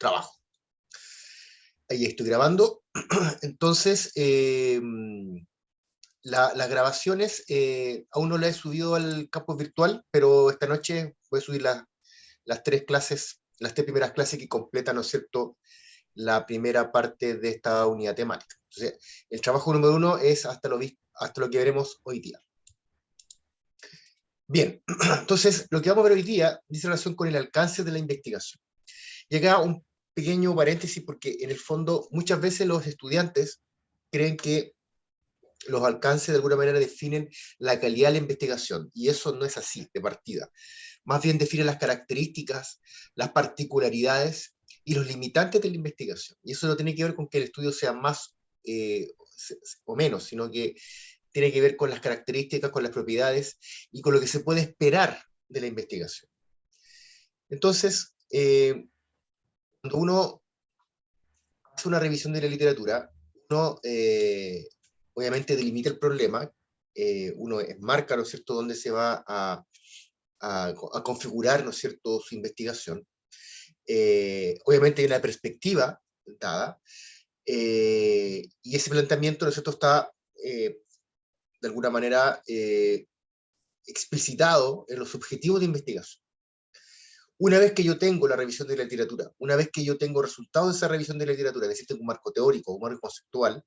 trabajo. Ahí estoy grabando. Entonces, las grabaciones aún no las he subido al campo virtual, pero esta noche voy a subir las tres clases, las tres primeras clases que completan, ¿no es cierto?, la primera parte de esta unidad temática. Entonces, el trabajo número 1 es hasta lo que veremos hoy día. Bien, entonces, lo que vamos a ver hoy día dice relación con el alcance de la investigación. Y acá un pequeño paréntesis, porque en el fondo muchas veces los estudiantes creen que los alcances de alguna manera definen la calidad de la investigación, y eso no es así de partida. Más bien define las características, las particularidades y los limitantes de la investigación. Y eso no tiene que ver con que el estudio sea más o menos, sino que tiene que ver con las características, con las propiedades y con lo que se puede esperar de la investigación. Entonces, cuando uno hace una revisión de la literatura, uno obviamente delimita el problema, uno enmarca, ¿no es cierto?, dónde se va a configurar, ¿no es cierto?, su investigación. Obviamente hay una perspectiva dada, y ese planteamiento, ¿no es cierto?, está de alguna manera explicitado en los objetivos de investigación. Una vez que yo tengo la revisión de la literatura, una vez que yo tengo resultados de esa revisión de la literatura, es decir, tengo un marco teórico, un marco conceptual,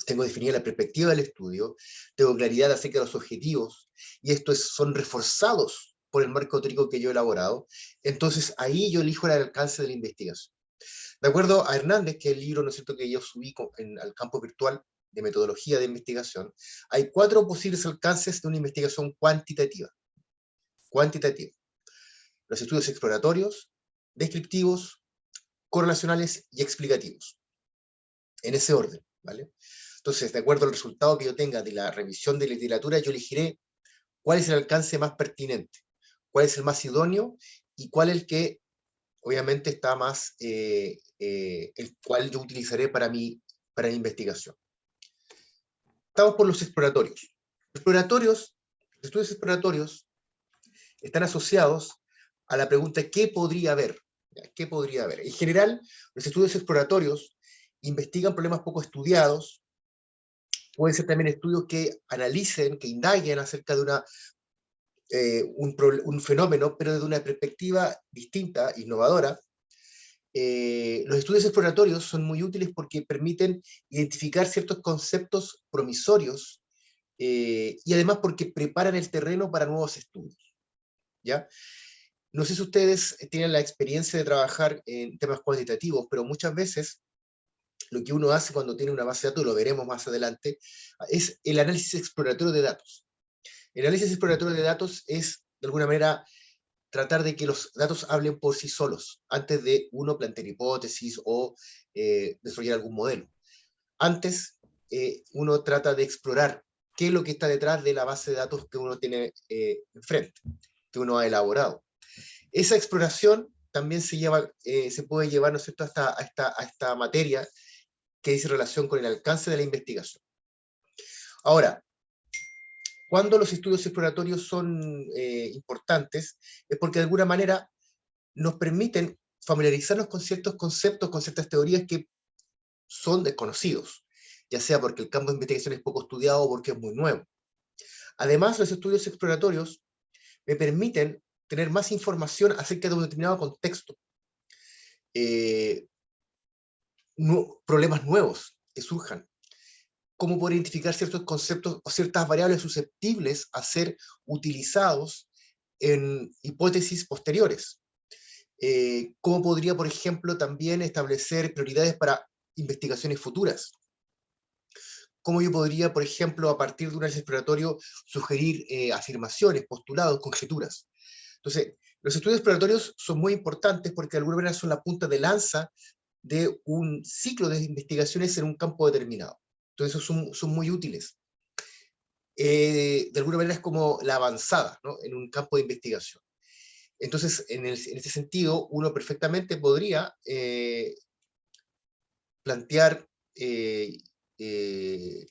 tengo definida la perspectiva del estudio, tengo claridad acerca de los objetivos, y estos son reforzados por el marco teórico que yo he elaborado, entonces ahí yo elijo el alcance de la investigación. De acuerdo a Hernández, que es el libro, ¿no es cierto?, que yo subí al campo virtual de metodología de investigación, hay 4 posibles alcances de una investigación cuantitativa. Los estudios exploratorios, descriptivos, correlacionales y explicativos. En ese orden, ¿vale? Entonces, de acuerdo al resultado que yo tenga de la revisión de literatura, yo elegiré cuál es el alcance más pertinente, cuál es el más idóneo y cuál es el que, obviamente, está más, el cual yo utilizaré para mi investigación. Estamos por los exploratorios. Los estudios exploratorios están asociados a la pregunta ¿qué podría haber? ¿Qué podría haber? En general, los estudios exploratorios investigan problemas poco estudiados, pueden ser también estudios que analicen, que indaguen acerca de un fenómeno, pero desde una perspectiva distinta, innovadora. Los estudios exploratorios son muy útiles porque permiten identificar ciertos conceptos promisorios y además porque preparan el terreno para nuevos estudios, ¿ya? No sé si ustedes tienen la experiencia de trabajar en temas cuantitativos, pero muchas veces lo que uno hace cuando tiene una base de datos, lo veremos más adelante, es el análisis exploratorio de datos. El análisis exploratorio de datos es, de alguna manera, tratar de que los datos hablen por sí solos, antes de uno plantear hipótesis o desarrollar algún modelo. Antes, uno trata de explorar qué es lo que está detrás de la base de datos que uno tiene enfrente, que uno ha elaborado. Esa exploración también se puede llevar, ¿no es cierto?, a esta materia que dice relación con el alcance de la investigación. Ahora, cuando los estudios exploratorios son importantes, es porque de alguna manera nos permiten familiarizarnos con ciertos conceptos, con ciertas teorías que son desconocidos, ya sea porque el campo de investigación es poco estudiado o porque es muy nuevo. Además, los estudios exploratorios me permiten tener más información acerca de un determinado contexto, problemas nuevos que surjan, cómo poder identificar ciertos conceptos o ciertas variables susceptibles a ser utilizados en hipótesis posteriores. Cómo podría, por ejemplo, también establecer prioridades para investigaciones futuras. Cómo yo podría, por ejemplo, a partir de un análisis exploratorio, sugerir afirmaciones, postulados, conjeturas. Entonces, los estudios exploratorios son muy importantes porque de alguna manera son la punta de lanza de un ciclo de investigaciones en un campo determinado. Entonces, son muy útiles. De alguna manera es como la avanzada, ¿no?, en un campo de investigación. Entonces, en ese sentido, uno perfectamente podría plantear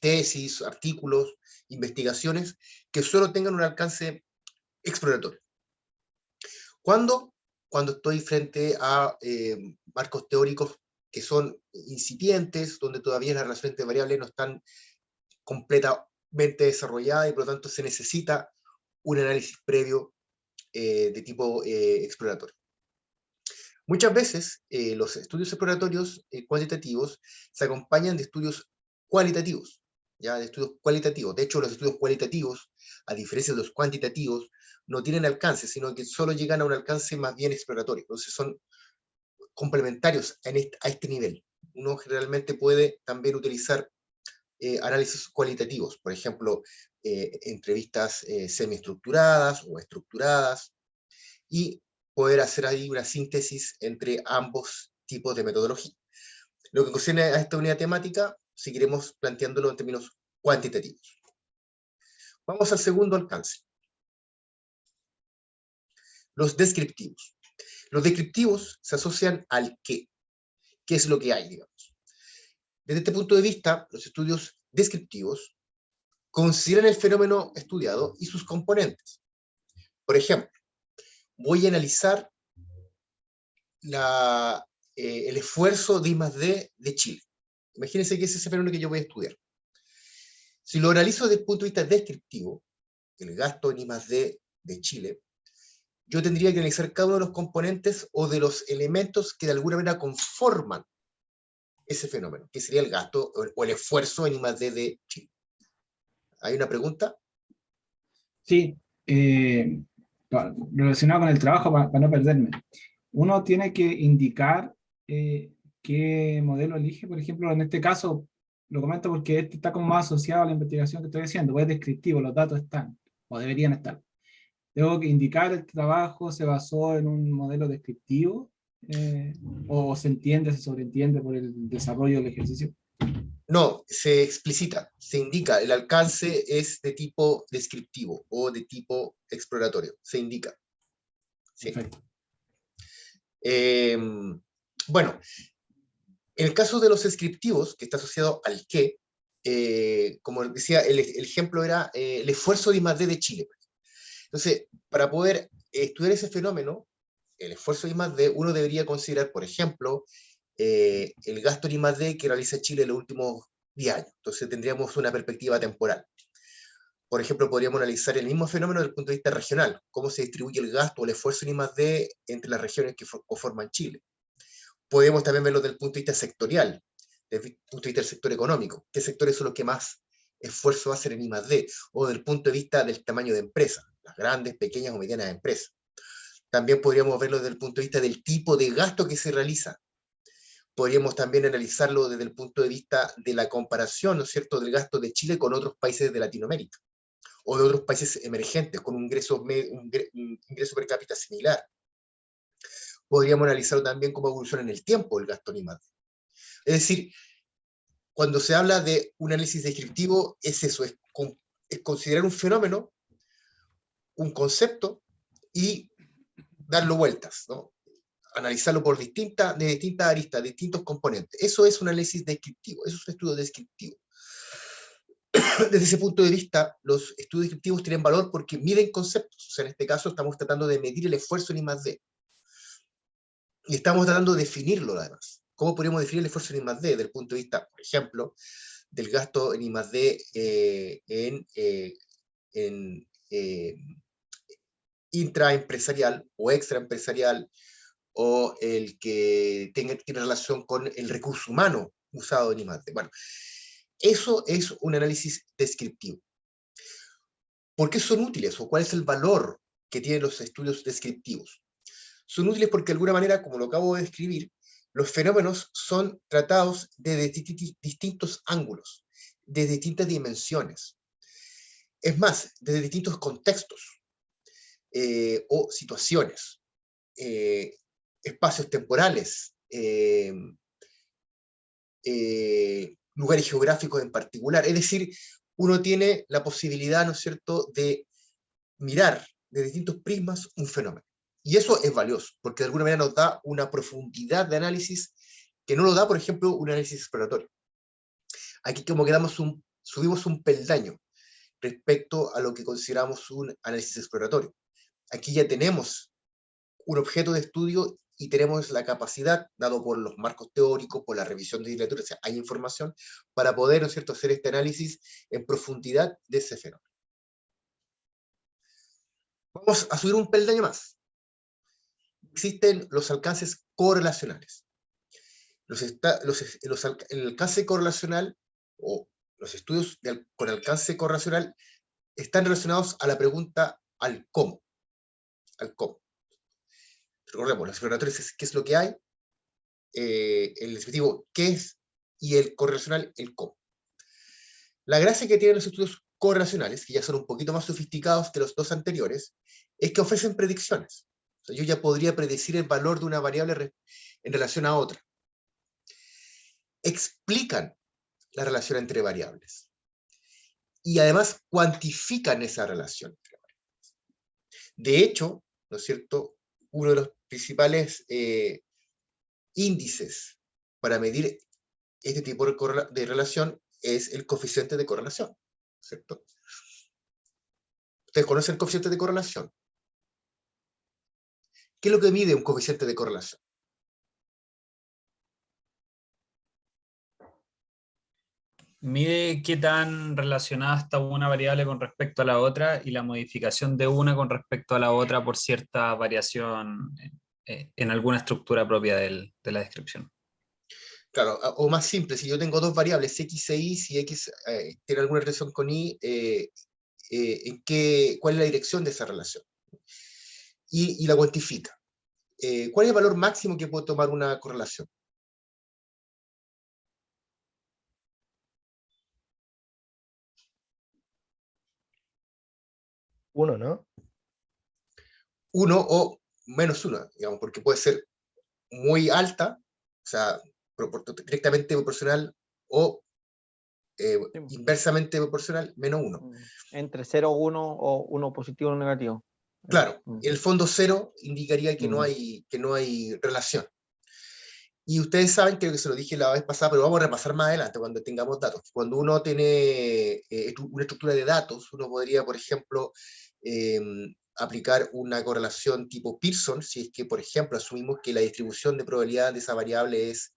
tesis, artículos, investigaciones que solo tengan un alcance exploratorio. ¿Cuándo cuando estoy frente a marcos teóricos que son incipientes, donde todavía las relaciones entre variables no están completamente desarrolladas y por lo tanto se necesita un análisis previo de tipo exploratorio. Muchas veces los estudios exploratorios cuantitativos se acompañan de estudios cualitativos, ¿ya? De estudios cualitativos. De hecho, los estudios cualitativos, a diferencia de los cuantitativos, no tienen alcance, sino que solo llegan a un alcance más bien exploratorio. Entonces son complementarios a este nivel. Uno generalmente puede también utilizar análisis cualitativos, por ejemplo, entrevistas semiestructuradas o estructuradas, y poder hacer ahí una síntesis entre ambos tipos de metodología. Lo que concierne a esta unidad temática, seguiremos planteándolo en términos cuantitativos. Vamos al segundo alcance. Los descriptivos. Los descriptivos se asocian al qué. ¿Qué es lo que hay, digamos? Desde este punto de vista, los estudios descriptivos consideran el fenómeno estudiado y sus componentes. Por ejemplo, voy a analizar el esfuerzo de I+D de Chile. Imagínense que ese es el fenómeno que yo voy a estudiar. Si lo analizo desde el punto de vista descriptivo, el gasto en I+D de Chile, yo tendría que analizar cada uno de los componentes o de los elementos que de alguna manera conforman ese fenómeno, que sería el gasto o el esfuerzo en I+D de Chile. ¿Hay una pregunta? Sí, relacionado con el trabajo, para no perderme. Uno tiene que indicar qué modelo elige, por ejemplo, en este caso, lo comento porque este está como más asociado a la investigación que estoy haciendo, pues es descriptivo, los datos están, o deberían estar. Tengo que indicar el trabajo se basó en un modelo descriptivo, o se entiende, se sobreentiende por el desarrollo del ejercicio. No, se explicita, se indica, el alcance es de tipo descriptivo o de tipo exploratorio, se indica. Sí. Perfecto. Bueno, en el caso de los descriptivos, que está asociado al qué, como decía, el ejemplo era el esfuerzo de I+D de Chile. Entonces, para poder estudiar ese fenómeno, el esfuerzo de I+D, uno debería considerar, por ejemplo, el gasto en I+D que realiza Chile en los últimos 10 años. Entonces tendríamos una perspectiva temporal. Por ejemplo, podríamos analizar el mismo fenómeno desde el punto de vista regional, cómo se distribuye el gasto o el esfuerzo en I+D entre las regiones que conforman Chile. Podemos también verlo desde el punto de vista sectorial, desde el punto de vista del sector económico. ¿Qué sectores son los que más esfuerzo hacen en I+D? O desde el punto de vista del tamaño de empresa, las grandes, pequeñas o medianas empresas. También podríamos verlo desde el punto de vista del tipo de gasto que se realiza. Podríamos también analizarlo desde el punto de vista de la comparación, ¿no es cierto?, del gasto de Chile con otros países de Latinoamérica o de otros países emergentes con un ingreso per cápita similar. Podríamos analizarlo también cómo evoluciona en el tiempo el gasto en I+D. Es decir, cuando se habla de un análisis descriptivo, es eso, es considerar un fenómeno, un concepto, y darlo vueltas, ¿no? Analizarlo por de distintas aristas, distintos componentes. Eso es un análisis descriptivo, eso es un estudio descriptivo. Desde ese punto de vista, los estudios descriptivos tienen valor porque miden conceptos. O sea, en este caso estamos tratando de medir el esfuerzo en I+D. Y estamos tratando de definirlo, además. ¿Cómo podríamos definir el esfuerzo en I+D? Desde el punto de vista, por ejemplo, del gasto en I+D en intraempresarial o extraempresarial, o el que tiene relación con el recurso humano usado en I+D. Bueno, eso es un análisis descriptivo. ¿Por qué son útiles o cuál es el valor que tienen los estudios descriptivos? Son útiles porque de alguna manera, como lo acabo de describir, los fenómenos son tratados desde distintos ángulos, de distintas dimensiones. Es más, desde distintos contextos o situaciones, espacios temporales, lugares geográficos en particular. Es decir, uno tiene la posibilidad, ¿no es cierto?, de mirar de distintos prismas un fenómeno. Y eso es valioso, porque de alguna manera nos da una profundidad de análisis que no lo da, por ejemplo, un análisis exploratorio. Aquí como que subimos un peldaño respecto a lo que consideramos un análisis exploratorio. Aquí ya tenemos un objeto de estudio y tenemos la capacidad, dado por los marcos teóricos, por la revisión de literatura, o sea, hay información para poder, ¿no es cierto?, hacer este análisis en profundidad de ese fenómeno. Vamos a subir un peldaño más. Existen los alcances correlacionales. El alcance correlacional, o los estudios con alcance correlacional, están relacionados a la pregunta al cómo. Al cómo. Recordemos, los exploratorios es qué es lo que hay, el descriptivo qué es, y el correlacional el cómo. La gracia que tienen los estudios correlacionales, que ya son un poquito más sofisticados que los dos anteriores, es que ofrecen predicciones. O sea, yo ya podría predecir el valor de una variable en relación a otra. Explican la relación entre variables. Y además cuantifican esa relación entre variables. De hecho, ¿no es cierto?, uno de los principales índices para medir este tipo de relación es el coeficiente de correlación, ¿cierto? ¿Ustedes conocen el coeficiente de correlación? ¿Qué es lo que mide un coeficiente de correlación? Mide qué tan relacionada está una variable con respecto a la otra y la modificación de una con respecto a la otra por cierta variación en alguna estructura propia de la descripción. Claro, o más simple, si yo tengo dos variables, x e y, si x tiene alguna relación con y, ¿cuál es la dirección de esa relación? Y la cuantifica. ¿Cuál es el valor máximo que puede tomar una correlación? Uno, ¿no? 1 o menos 1, digamos, porque puede ser muy alta, o sea, directamente proporcional, o inversamente proporcional, menos 1. Entre 0, 1 o 1 positivo o negativo. Claro, en el fondo 0 indicaría que no hay relación. Y ustedes saben, creo que se lo dije la vez pasada, pero vamos a repasar más adelante cuando tengamos datos. Cuando uno tiene una estructura de datos, uno podría, por ejemplo, aplicar una correlación tipo Pearson, si es que, por ejemplo, asumimos que la distribución de probabilidad de esa variable es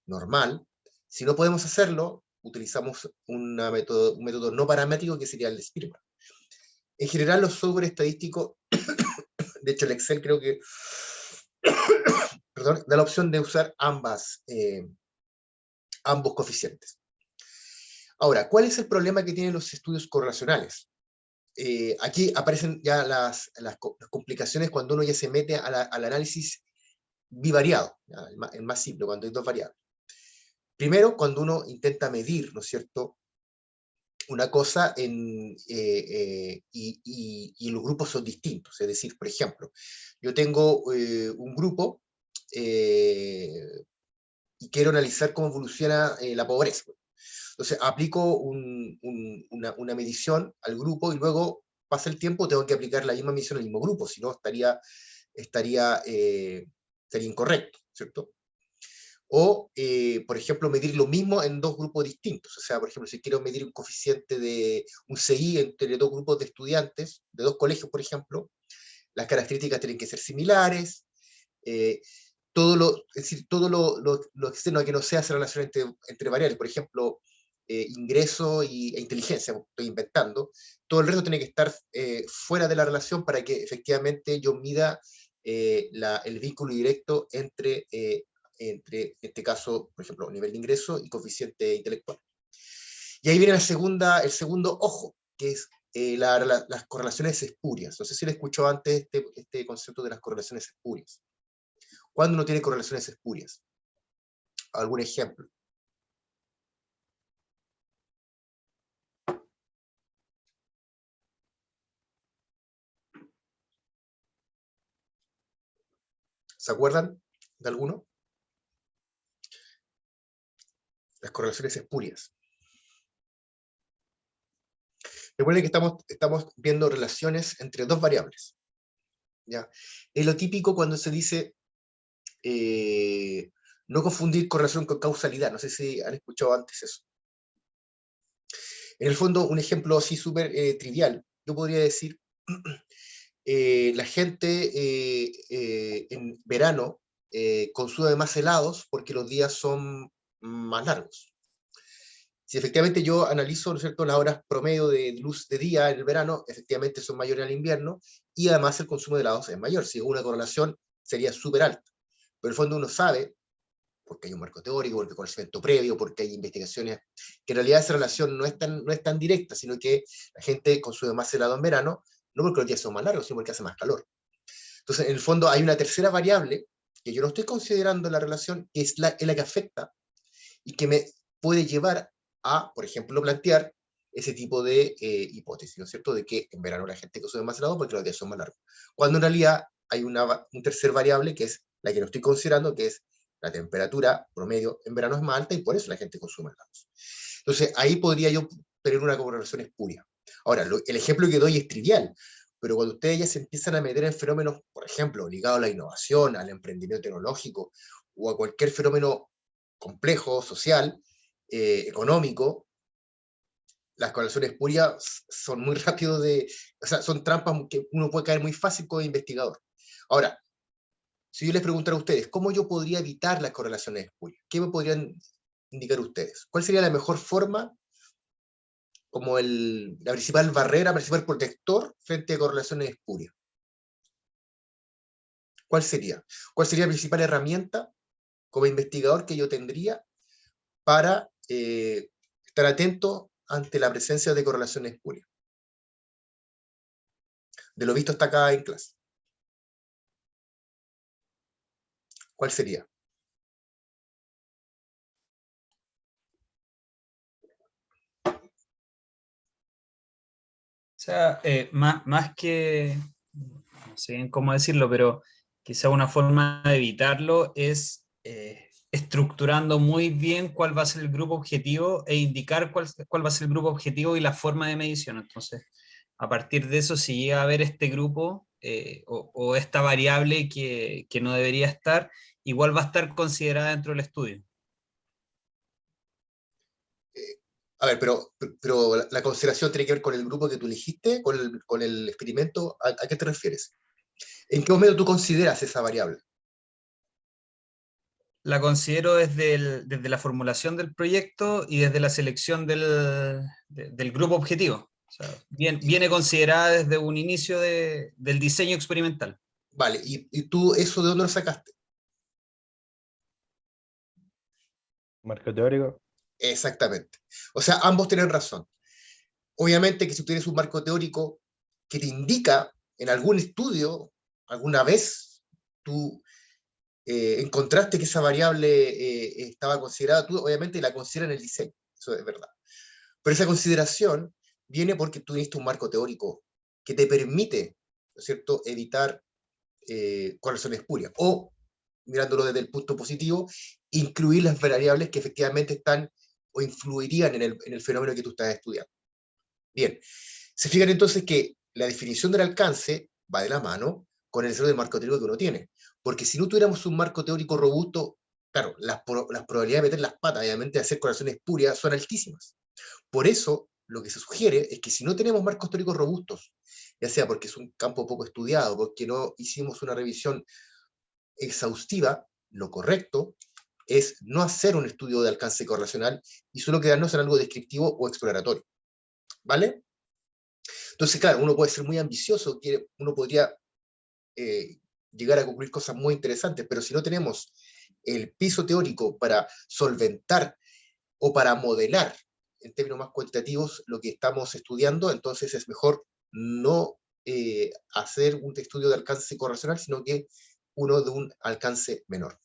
normal. Si no podemos hacerlo, utilizamos un método no paramétrico, que sería el de Spearman. En general, los software estadísticos, de hecho el Excel creo que perdón, da la opción de usar ambos coeficientes. Ahora, ¿cuál es el problema que tienen los estudios correlacionales? Aquí aparecen ya las complicaciones cuando uno ya se mete al análisis bivariado, el más simple, cuando hay dos variables. Primero, cuando uno intenta medir, ¿no es cierto?, una cosa y los grupos son distintos. Es decir, por ejemplo, yo tengo un grupo y quiero analizar cómo evoluciona la pobreza. Entonces, aplico una medición al grupo y luego pasa el tiempo, tengo que aplicar la misma medición al mismo grupo, si no estaría incorrecto, ¿cierto? O, por ejemplo, medir lo mismo en dos grupos distintos. O sea, por ejemplo, si quiero medir un coeficiente de un CI entre dos grupos de estudiantes, de dos colegios, por ejemplo, las características tienen que ser similares, es decir, todo lo externo a que no sea esa relación entre variables, por ejemplo, ingreso e inteligencia, estoy inventando, todo el resto tiene que estar fuera de la relación para que efectivamente yo mida el vínculo directo entre, en este caso, por ejemplo, nivel de ingreso y coeficiente intelectual. Y ahí viene el segundo ojo, que es las correlaciones espurias. No sé si le escuchó antes este concepto de las correlaciones espurias. ¿Cuándo uno tiene correlaciones espurias? ¿Algún ejemplo? ¿Se acuerdan de alguno? Las correlaciones espurias. Recuerden que estamos viendo relaciones entre dos variables. ¿Ya? Es lo típico cuando se dice no confundir correlación con causalidad. No sé si han escuchado antes eso. En el fondo, un ejemplo así súper trivial. Yo podría decir la gente en verano consume más helados porque los días son más largos. Si efectivamente yo analizo, ¿no es cierto?, las horas promedio de luz de día en el verano, efectivamente son mayores al invierno, y además el consumo de helados es mayor. Si una correlación sería súper alta. Pero en el fondo uno sabe, porque hay un marco teórico, porque hay conocimiento previo, porque hay investigaciones, que en realidad esa relación no es tan directa, sino que la gente consume más helado en verano, no porque los días son más largos, sino porque hace más calor. Entonces, en el fondo hay una tercera variable que yo no estoy considerando en la relación, que es la que afecta y que me puede llevar a, por ejemplo, plantear ese tipo de hipótesis, ¿no es cierto?, de que en verano la gente consume más helado porque los días son más largos. Cuando en realidad hay un tercer variable que es la que no estoy considerando, que es la temperatura promedio en verano es más alta y por eso la gente consume helados. Entonces, ahí podría yo tener una correlación espuria. Ahora, el ejemplo que doy es trivial, pero cuando ustedes ya se empiezan a meter en fenómenos, por ejemplo, ligados a la innovación, al emprendimiento tecnológico o a cualquier fenómeno complejo, social, económico, las correlaciones espurias son muy rápido o sea, son trampas que uno puede caer muy fácil como investigador. Ahora, si yo les preguntara a ustedes, ¿cómo yo podría evitar las correlaciones espurias? ¿Qué me podrían indicar ustedes? ¿Cuál sería la mejor forma, como la principal barrera, el principal protector frente a correlaciones espurias? ¿Cuál sería? ¿Cuál sería la principal herramienta como investigador que yo tendría para estar atento ante la presencia de correlaciones espurias? De lo visto hasta acá en clase. ¿Cuál sería? O sea, más que, no sé bien cómo decirlo, pero quizá una forma de evitarlo es estructurando muy bien cuál va a ser el grupo objetivo e indicar cuál va a ser el grupo objetivo y la forma de medición. Entonces, a partir de eso, si llega a haber este grupo o esta variable que no debería estar, igual va a estar considerada dentro del estudio. A ver, pero la consideración tiene que ver con el grupo que tú elegiste, con el experimento. ¿A qué te refieres? ¿En qué momento tú consideras esa variable? La considero desde la formulación del proyecto y desde la selección del grupo objetivo. O sea, viene considerada desde un inicio del diseño experimental. Vale, ¿y tú eso de dónde lo sacaste? Marco teórico. Exactamente. O sea, ambos tienen razón. Obviamente que si tú tienes un marco teórico que te indica en algún estudio, alguna vez tú encontraste que esa variable estaba considerada, tú obviamente la consideras en el diseño, eso es verdad. Pero esa consideración viene porque tú tienes un marco teórico que te permite, ¿no es cierto?, evitar correlaciones espurias. O, mirándolo desde el punto positivo, incluir las variables que efectivamente están o influirían en el fenómeno que tú estás estudiando. Bien, se fijan entonces que la definición del alcance va de la mano con el desarrollo del marco teórico que uno tiene. Porque si no tuviéramos un marco teórico robusto, claro, las probabilidades de meter las patas, obviamente, de hacer correlaciones espurias son altísimas. Por eso, lo que se sugiere es que si no tenemos marcos teóricos robustos, ya sea porque es un campo poco estudiado, porque no hicimos una revisión exhaustiva, lo correcto es no hacer un estudio de alcance correlacional y solo quedarnos en algo descriptivo o exploratorio. ¿Vale? Entonces, claro, uno puede ser muy ambicioso, uno podría llegar a concluir cosas muy interesantes, pero si no tenemos el piso teórico para solventar o para modelar en términos más cuantitativos lo que estamos estudiando, entonces es mejor no hacer un estudio de alcance correlacional, sino que uno de un alcance menor.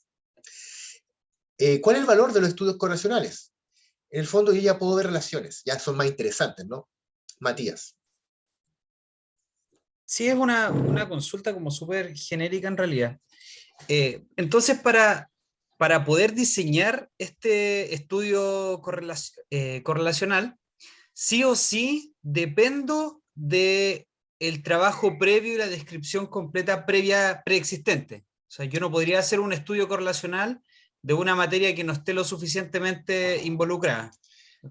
¿Cuál es el valor de los estudios correlacionales? En el fondo yo ya puedo ver relaciones, ya son más interesantes, ¿no? Matías. Sí, es una consulta como súper genérica en realidad. Entonces, para poder diseñar este estudio correlacional, sí o sí dependo del trabajo previo y la descripción completa previa preexistente. O sea, yo no podría hacer un estudio correlacional de una materia que no esté lo suficientemente involucrada.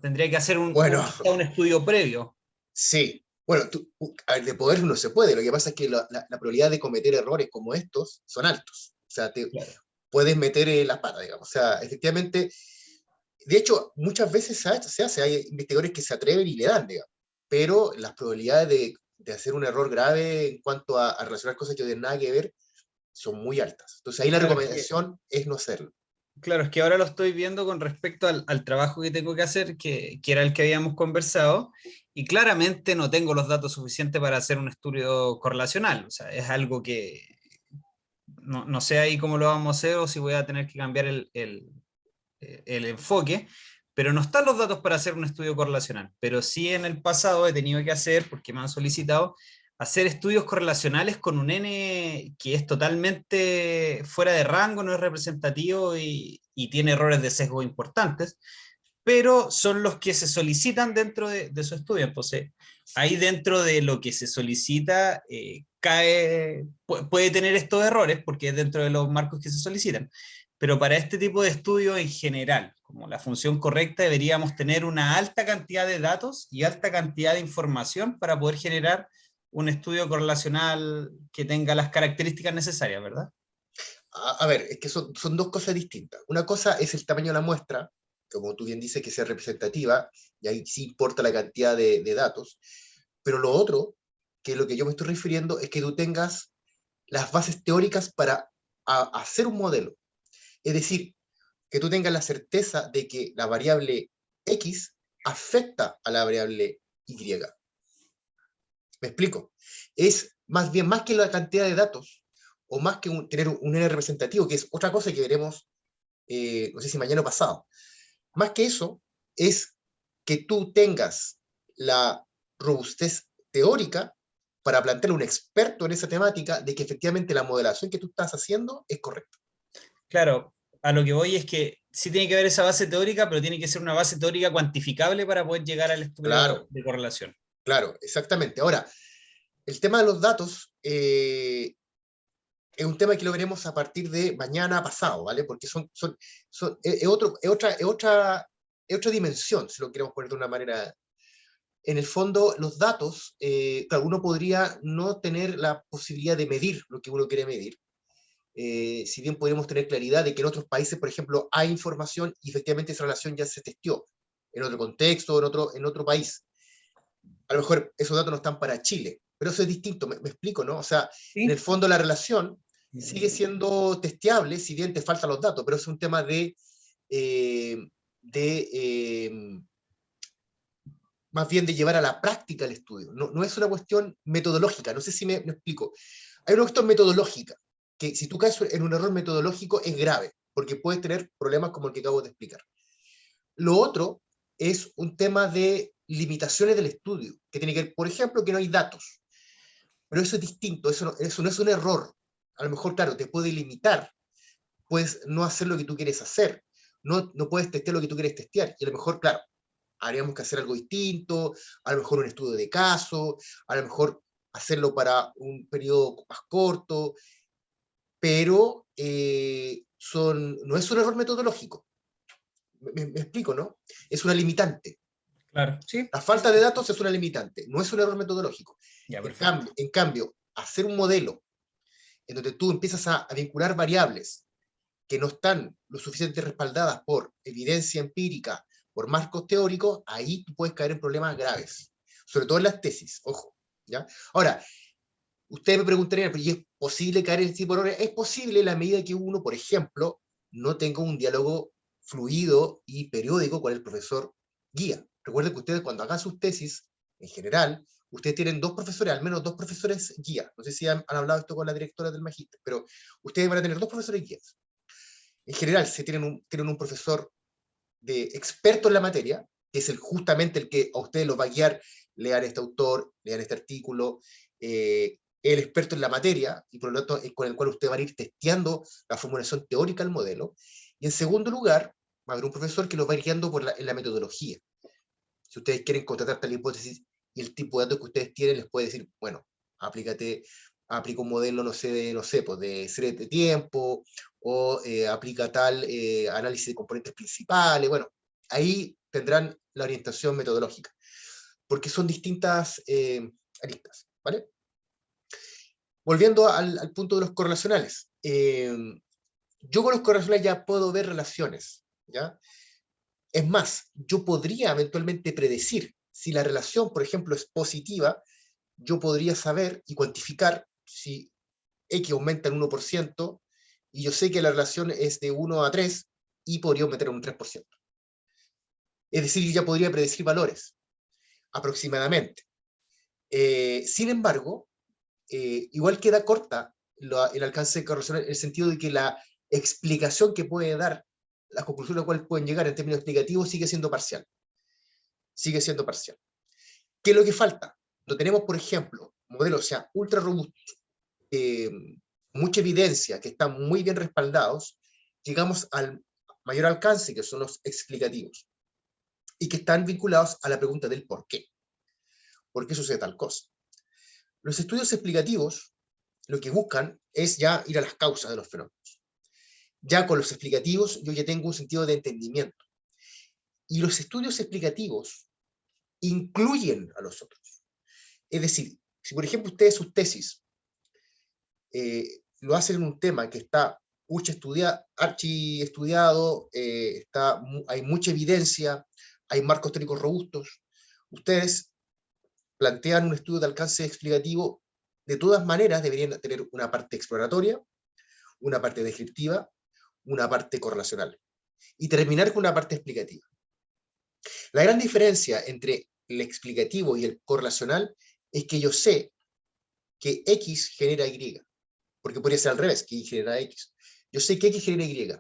Tendría que hacer Bueno, un estudio previo. sí, Bueno, a ver, de poder no se puede, lo que pasa es que la probabilidad de cometer errores como estos son altos. O sea, Claro. puedes meter la pata, digamos. O sea, efectivamente, de hecho, muchas veces se hace, hay investigadores que se atreven y le dan, digamos, pero las probabilidades de hacer un error grave en cuanto a relacionar cosas que no tienen nada que ver son muy altas. Entonces ahí la Claro, recomendación es no hacerlo. claro, es que ahora lo estoy viendo con respecto al trabajo que tengo que hacer, que era el que habíamos conversado, y claramente no tengo los datos suficientes para hacer un estudio correlacional. O sea, es algo que no sé ahí cómo lo vamos a hacer o si voy a tener que cambiar el enfoque, pero no están los datos para hacer un estudio correlacional. Pero sí en el pasado he tenido que hacer, porque me han solicitado, hacer estudios correlacionales con un N que es totalmente fuera de rango, no es representativo y tiene errores de sesgo importantes, pero son los que se solicitan dentro de su estudio. Entonces, ahí dentro de lo que se solicita, puede tener estos errores porque es dentro de los marcos que se solicitan. Pero para este tipo de estudio en general, como la función correcta, deberíamos tener una alta cantidad de datos y alta cantidad de información para poder generar un estudio correlacional que tenga las características necesarias, ¿verdad? A ver, es que son dos cosas distintas. Una cosa es el tamaño de la muestra, como tú bien dices, que sea representativa, y ahí sí importa la cantidad de datos, pero lo otro, que es lo que yo me estoy refiriendo, es que tú tengas las bases teóricas para hacer un modelo. Es decir, que tú tengas la certeza de que la variable X afecta a la variable Y. ¿Me explico? Es más bien, más que la cantidad de datos, o más que tener un N representativo, que es otra cosa que veremos, no sé si mañana o pasado. Más que eso, es que tú tengas la robustez teórica para plantearle a un experto en esa temática de que efectivamente la modelación que tú estás haciendo es correcta. Claro, a lo que voy es que sí tiene que haber esa base teórica, pero tiene que ser una base teórica cuantificable para poder llegar al estudio Claro, de correlación. claro, exactamente. Ahora, el tema de los datos es un tema que lo veremos a partir de mañana pasado, ¿vale? Porque es otra dimensión, si lo queremos poner de una manera. En el fondo, los datos, claro, uno podría no tener la posibilidad de medir lo que uno quiere medir. Si bien podríamos tener claridad de que en otros países, por ejemplo, hay información y efectivamente esa relación ya se testeó en otro contexto, en otro país. A lo mejor esos datos no están para Chile, pero eso es distinto, me explico, ¿no? O sea, en el Sí, fondo la relación sigue siendo testeable, si bien te faltan los datos, pero es un tema eh, de más bien de llevar a la práctica el estudio. No es una cuestión metodológica, no sé si me explico. Hay una cuestión metodológica, que si tú caes en un error metodológico es grave, porque puedes tener problemas como el que acabo de explicar. Lo otro es un tema de limitaciones del estudio, que tiene que ver, por ejemplo, que no hay datos. Pero eso es distinto, eso no es un error. A lo mejor, claro, te puede limitar, puedes no hacer lo que tú quieres hacer, no puedes testear lo que tú quieres testear. Y a lo mejor, claro, habríamos que hacer algo distinto, a lo mejor un estudio de caso, a lo mejor hacerlo para un periodo más corto, pero no es un error metodológico. Me explico, ¿no? Es una limitante. claro, sí, La sí, falta de datos es una limitante, no es un error metodológico. ya, En perfecto. cambio, hacer un modelo en donde tú empiezas a vincular variables que no están lo suficientemente respaldadas por evidencia empírica, por marcos teóricos, ahí tú puedes caer en problemas graves, sobre todo en las tesis, ojo. ¿Ya? Ahora, ustedes me preguntarían, ¿y es posible caer en este tipo de errores? Es posible en la medida que uno, por ejemplo, no tenga un diálogo fluido y periódico con el profesor guía. Recuerden que ustedes cuando hagan sus tesis, en general, ustedes tienen dos profesores, al menos dos profesores guía. No sé si han hablado esto con la directora del magíster, pero ustedes van a tener dos profesores guías. En general, se tienen un profesor de experto en la materia, que es justamente el que a ustedes los va a guiar, lean este autor, lean este artículo, el experto en la materia, y por lo tanto con el cual ustedes van a ir testeando la formulación teórica del modelo. Y en segundo lugar, va a haber un profesor que los va a ir guiando en la metodología. Si ustedes quieren contratar tal hipótesis y el tipo de datos que ustedes tienen, les puede decir, bueno, aplica un modelo, pues de serie de tiempo, o aplica tal análisis de componentes principales. Bueno, ahí tendrán la orientación metodológica, porque son distintas aristas, ¿vale? Volviendo al punto de los correlacionales. Yo con los correlacionales ya puedo ver relaciones, ¿ya? Es más, yo podría eventualmente predecir si la relación, por ejemplo, es positiva, yo podría saber y cuantificar si X aumenta en 1%, y yo sé que la relación es de 1 a 3, y podría aumentar en un 3%. Es decir, yo ya podría predecir valores, aproximadamente. Sin embargo, igual queda corta el alcance correlacional en el sentido de que la explicación que puede dar, la conclusión a la cual pueden llegar en términos explicativos, sigue siendo parcial. Sigue siendo parcial. ¿Qué es lo que falta? No tenemos, por ejemplo, modelos, o sea, ultra robustos, mucha evidencia, que están muy bien respaldados, llegamos al mayor alcance, que son los explicativos, y que están vinculados a la pregunta del por qué. ¿Por qué sucede tal cosa? Los estudios explicativos lo que buscan es ya ir a las causas de los fenómenos. Ya con los explicativos yo ya tengo un sentido de entendimiento. Y los estudios explicativos incluyen a los otros. Es decir, si por ejemplo ustedes sus tesis lo hacen en un tema que está archi estudiado, hay mucha evidencia, hay marcos teóricos robustos, ustedes plantean un estudio de alcance explicativo, de todas maneras deberían tener una parte exploratoria, una parte descriptiva, una parte correlacional, y terminar con una parte explicativa. La gran diferencia entre el explicativo y el correlacional es que yo sé que X genera Y, porque podría ser al revés, que Y genera X. Yo sé que X genera Y.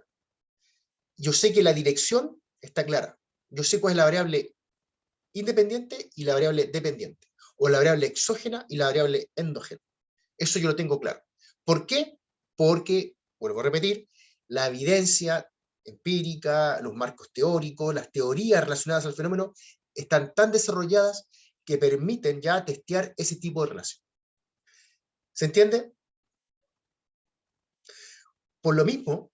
Yo sé que la dirección está clara. Yo sé cuál es la variable independiente y la variable dependiente, o la variable exógena y la variable endógena. Eso yo lo tengo claro. ¿Por qué? Porque, vuelvo a repetir, la evidencia empírica, los marcos teóricos, las teorías relacionadas al fenómeno están tan desarrolladas que permiten ya testear ese tipo de relación. ¿Se entiende? Por lo mismo,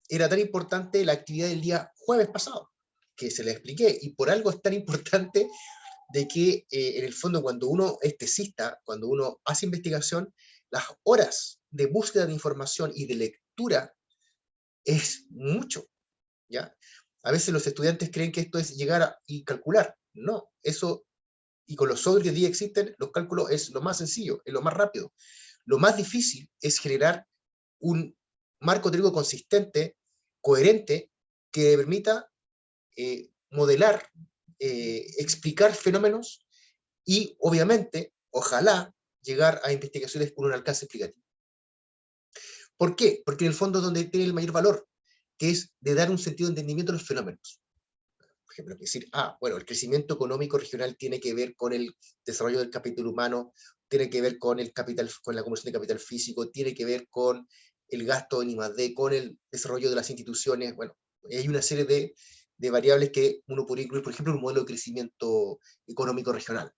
era tan importante la actividad del día jueves pasado, que se le expliqué, y por algo es tan importante de que en el fondo cuando uno es tesista, cuando uno hace investigación, las horas de búsqueda de información y de lectura es mucho, ¿ya? A veces los estudiantes creen que esto es llegar y calcular. No, eso, y con los software que hoy día existen, los cálculos es lo más sencillo, es lo más rápido. Lo más difícil es generar un marco teórico consistente, coherente, que permita modelar, explicar fenómenos y, obviamente, ojalá, llegar a investigaciones con un alcance explicativo. ¿Por qué? Porque en el fondo es donde tiene el mayor valor, que es de dar un sentido de entendimiento a los fenómenos. Por ejemplo, decir, bueno, el crecimiento económico regional tiene que ver con el desarrollo del capital humano, tiene que ver con el capital, con la acumulación de capital físico, tiene que ver con el gasto en I+D, con el desarrollo de las instituciones. Bueno, hay una serie de variables que uno podría incluir, por ejemplo, en un modelo de crecimiento económico regional,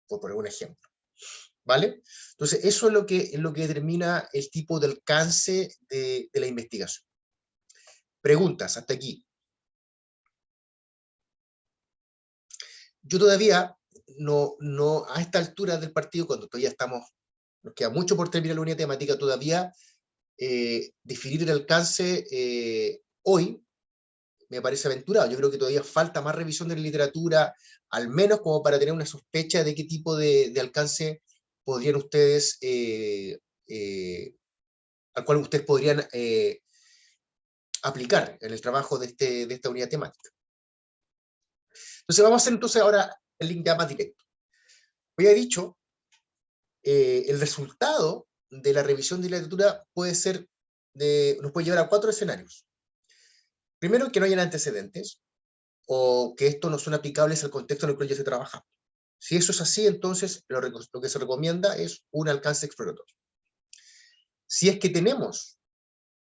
por poner un ejemplo. ¿Vale? Entonces, eso es lo que determina el tipo de alcance de la investigación. Preguntas, hasta aquí. Yo todavía no a esta altura del partido, cuando todavía nos queda mucho por terminar la unidad temática, todavía definir el alcance hoy me parece aventurado. Yo creo que todavía falta más revisión de la literatura, al menos como para tener una sospecha de qué tipo de alcance podrían ustedes, al cual ustedes podrían aplicar en el trabajo de esta unidad temática. Entonces vamos a hacer entonces ahora el link ya más directo. Había dicho, el resultado de la revisión de la literatura nos puede llevar a 4 escenarios. Primero, que no hayan antecedentes, o que estos no son aplicables al contexto en el cual ya se trabaja. Si eso es así, entonces lo que se recomienda es un alcance exploratorio. Si es que tenemos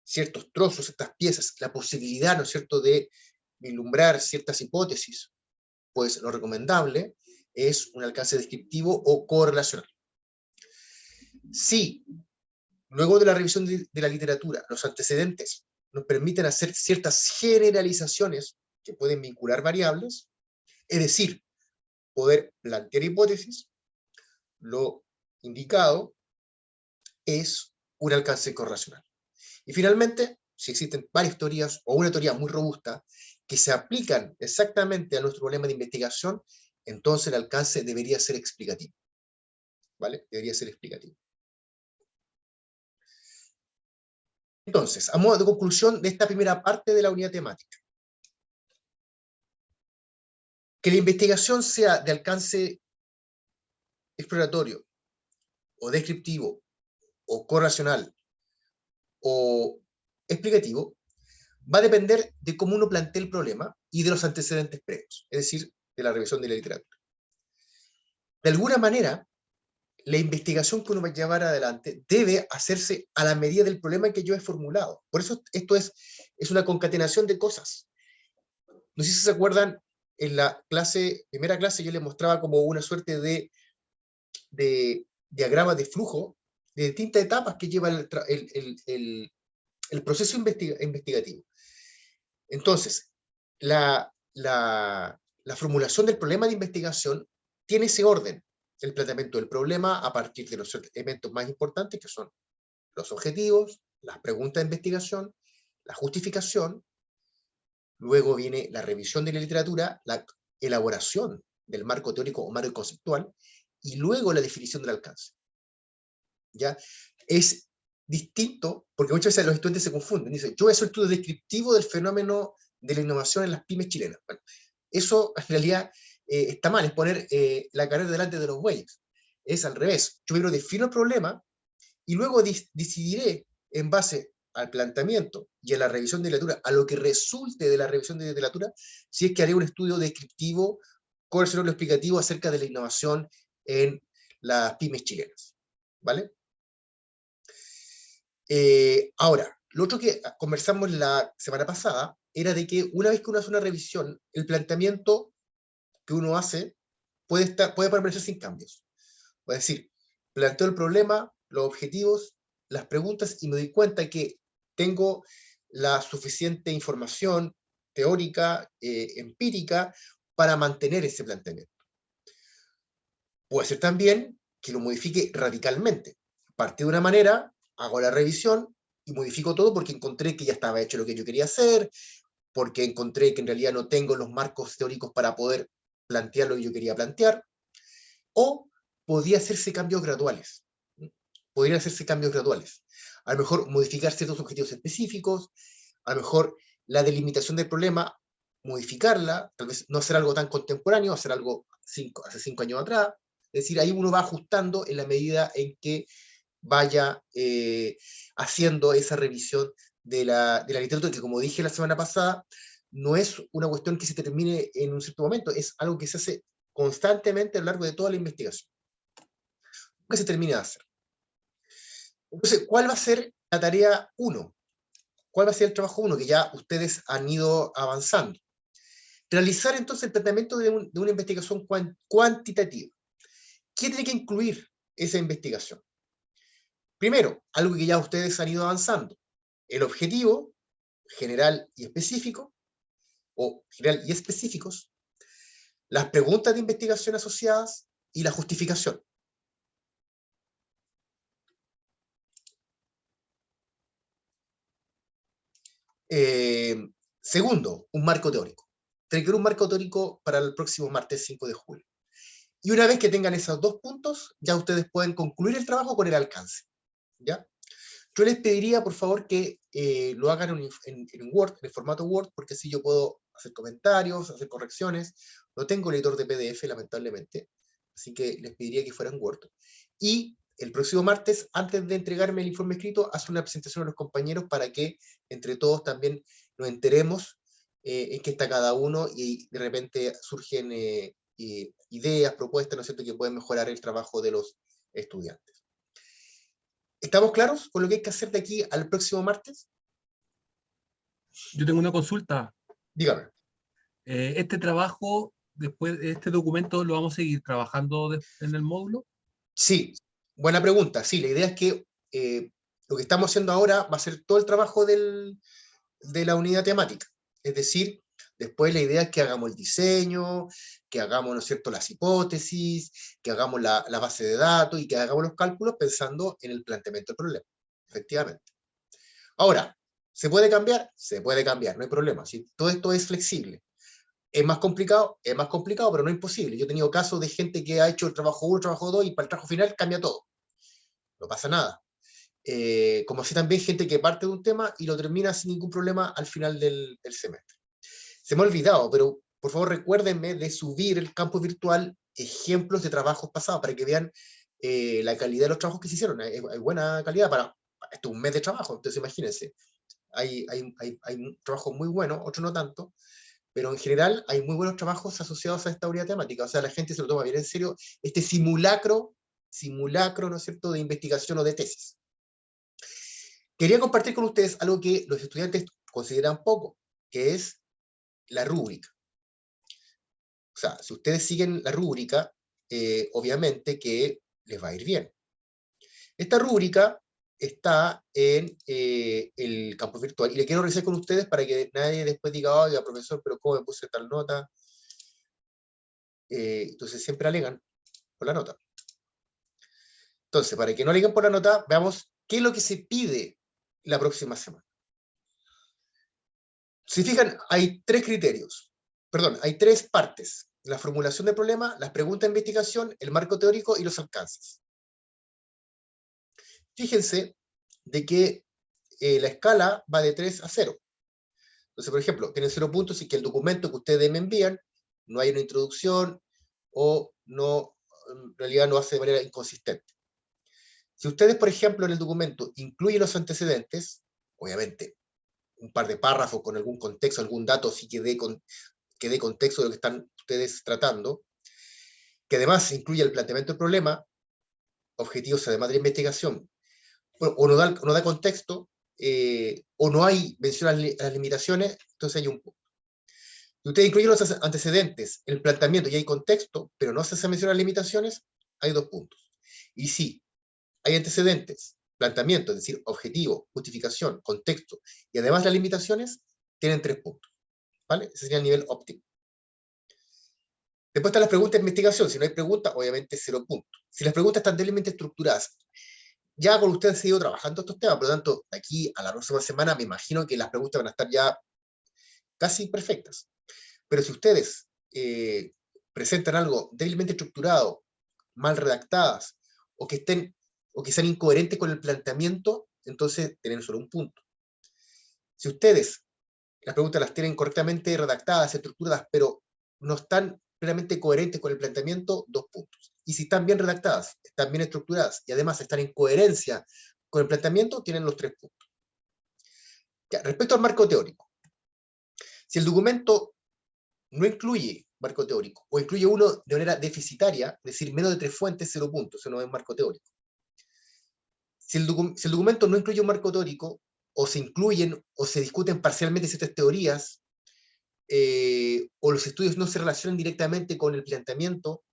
ciertos trozos, ciertas piezas, la posibilidad, ¿no es cierto?, de vislumbrar ciertas hipótesis, pues lo recomendable es un alcance descriptivo o correlacional. Si, luego de la revisión de la literatura, los antecedentes nos permiten hacer ciertas generalizaciones que pueden vincular variables, es decir, poder plantear hipótesis, lo indicado es un alcance correlacional. Y finalmente, si existen varias teorías o una teoría muy robusta que se aplican exactamente a nuestro problema de investigación, entonces el alcance debería ser explicativo. ¿Vale? Debería ser explicativo. Entonces, a modo de conclusión de esta primera parte de la unidad temática, que la investigación sea de alcance exploratorio, o descriptivo, o correlacional, o explicativo, va a depender de cómo uno plantea el problema y de los antecedentes previos, es decir, de la revisión de la literatura. De alguna manera, la investigación que uno va a llevar adelante debe hacerse a la medida del problema que yo he formulado. Por eso esto es una concatenación de cosas. No sé si se acuerdan, en la primera clase yo les mostraba como una suerte de diagrama de flujo de distintas etapas que lleva el proceso investigativo. Entonces, la formulación del problema de investigación tiene ese orden: el planteamiento del problema a partir de los elementos más importantes, que son los objetivos, las preguntas de investigación, la justificación, luego viene la revisión de la literatura, la elaboración del marco teórico o marco conceptual, y luego la definición del alcance. ¿Ya? Es distinto, porque muchas veces los estudiantes se confunden, dicen, yo voy a hacer un estudio descriptivo del fenómeno de la innovación en las pymes chilenas. Bueno, eso en realidad está mal, es poner la carrera delante de los bueyes. Es al revés. Yo primero defino el problema y luego decidiré, en base al planteamiento y a la revisión de literatura, a lo que resulte de la revisión de literatura, si es que haré un estudio descriptivo, correlacional o explicativo acerca de la innovación en las pymes chilenas. ¿Vale? Ahora, lo otro que conversamos la semana pasada era de que una vez que uno hace una revisión, el planteamiento que uno hace puede permanecer sin cambios. Es decir, planteo el problema, los objetivos, las preguntas, y me doy cuenta que tengo la suficiente información teórica, empírica, para mantener ese planteamiento. Puede ser también que lo modifique radicalmente. Partí de una manera, hago la revisión y modifico todo porque encontré que ya estaba hecho lo que yo quería hacer, porque encontré que en realidad no tengo los marcos teóricos para poder plantear lo que yo quería plantear, o podía hacerse cambios graduales. Podrían hacerse cambios graduales. A lo mejor modificar ciertos objetivos específicos, a lo mejor la delimitación del problema, modificarla, tal vez no hacer algo tan contemporáneo, hacer algo hace 5 años atrás. Es decir, ahí uno va ajustando en la medida en que vaya haciendo esa revisión de la literatura, que como dije la semana pasada, no es una cuestión que se termine en un cierto momento, es algo que se hace constantemente a lo largo de toda la investigación. ¿Qué se termina de hacer? Entonces, ¿cuál va a ser la tarea 1? ¿Cuál va a ser el trabajo 1 que ya ustedes han ido avanzando? Realizar entonces el planteamiento de una investigación cuantitativa. ¿Qué tiene que incluir esa investigación? Primero, algo que ya ustedes han ido avanzando: el objetivo general y específico, o general y específicos, las preguntas de investigación asociadas y la justificación. Segundo, un marco teórico. Requiere un marco teórico para el próximo martes 5 de julio. Y una vez que tengan esos 2 puntos, ya ustedes pueden concluir el trabajo con el alcance. ¿Ya? Yo les pediría, por favor, que lo hagan en Word, en el formato Word, porque así yo puedo hacer comentarios, hacer correcciones. No tengo editor de PDF, lamentablemente, así que les pediría que fueran Word. Y el próximo martes, antes de entregarme el informe escrito, hacer una presentación a los compañeros para que entre todos también nos enteremos en qué está cada uno, y de repente surgen ideas, propuestas, ¿no es cierto?, que pueden mejorar el trabajo de los estudiantes. ¿Estamos claros con lo que hay que hacer de aquí al próximo martes? Yo tengo una consulta. Dígame. Este trabajo, después de este documento, ¿lo vamos a seguir trabajando en el módulo? Sí, buena pregunta. Sí, la idea es que lo que estamos haciendo ahora va a ser todo el trabajo de la unidad temática. Es decir, después la idea es que hagamos el diseño, que hagamos, ¿no es cierto?, las hipótesis, que hagamos la base de datos y que hagamos los cálculos pensando en el planteamiento del problema, efectivamente. Ahora, ¿se puede cambiar? Se puede cambiar, no hay problema. ¿Sí? Todo esto es flexible. ¿Es más complicado? Es más complicado, pero no imposible. Yo he tenido casos de gente que ha hecho el trabajo 1, trabajo 2 y para el trabajo final cambia todo. No pasa nada. Como así también gente que parte de un tema y lo termina sin ningún problema al final del semestre. Se me ha olvidado, pero por favor recuérdenme de subir el campo virtual ejemplos de trabajos pasados para que vean la calidad de los trabajos que se hicieron. Hay buena calidad para esto, un mes de trabajo, entonces imagínense. Hay trabajos muy buenos, otros no tanto, pero en general hay muy buenos trabajos asociados a esta unidad temática. O sea, la gente se lo toma bien en serio este simulacro, ¿no es cierto?, de investigación o de tesis. Quería compartir con ustedes algo que los estudiantes consideran poco, que es la rúbrica. O sea, si ustedes siguen la rúbrica, obviamente que les va a ir bien. Esta rúbrica está en el campus virtual, y le quiero revisar con ustedes para que nadie después diga, oiga, profesor, pero ¿cómo me puse tal nota? Entonces siempre alegan por la nota. Entonces, para que no aleguen por la nota, veamos qué es lo que se pide la próxima semana. Si fijan, hay 3 criterios, perdón, hay 3 partes: la formulación del problema, las preguntas de investigación, el marco teórico y los alcances. Fíjense de que la escala va de 3 a 0. Entonces, por ejemplo, tienen 0 puntos si que el documento que ustedes me envían no hay una introducción o no, en realidad no hace de manera inconsistente. Si ustedes, por ejemplo, en el documento incluyen los antecedentes, obviamente un par de párrafos con algún contexto, algún dato sí que dé contexto de lo que están ustedes tratando, que además incluye el planteamiento del problema, objetivos además de la investigación, o no da contexto, o no hay mención a las limitaciones, entonces hay un punto. Si ustedes incluyen los antecedentes, el planteamiento y hay contexto, pero no se hace mención a las limitaciones, hay 2 puntos. Y si hay antecedentes, planteamiento, es decir, objetivo, justificación, contexto, y además las limitaciones, tienen 3 puntos. ¿Vale? Ese sería el nivel óptimo. Después están las preguntas de investigación. Si no hay preguntas, obviamente 0 puntos. Si las preguntas están debidamente estructuradas, ya con ustedes han ido trabajando estos temas, por lo tanto, de aquí a la próxima semana me imagino que las preguntas van a estar ya casi perfectas. Pero si ustedes presentan algo débilmente estructurado, mal redactadas, o que sean incoherentes con el planteamiento, entonces tienen solo un punto. Si ustedes las preguntas las tienen correctamente redactadas, estructuradas, pero no están plenamente coherentes con el planteamiento, 2 puntos. Y si están bien redactadas, están bien estructuradas, y además están en coherencia con el planteamiento, tienen los 3 puntos. Ya, respecto al marco teórico. Si el documento no incluye marco teórico, o incluye uno de manera deficitaria, es decir, menos de 3 fuentes, 0 puntos, eso no es marco teórico. Si el documento no incluye un marco teórico, o se incluyen o se discuten parcialmente ciertas teorías, o los estudios no se relacionan directamente con el planteamiento,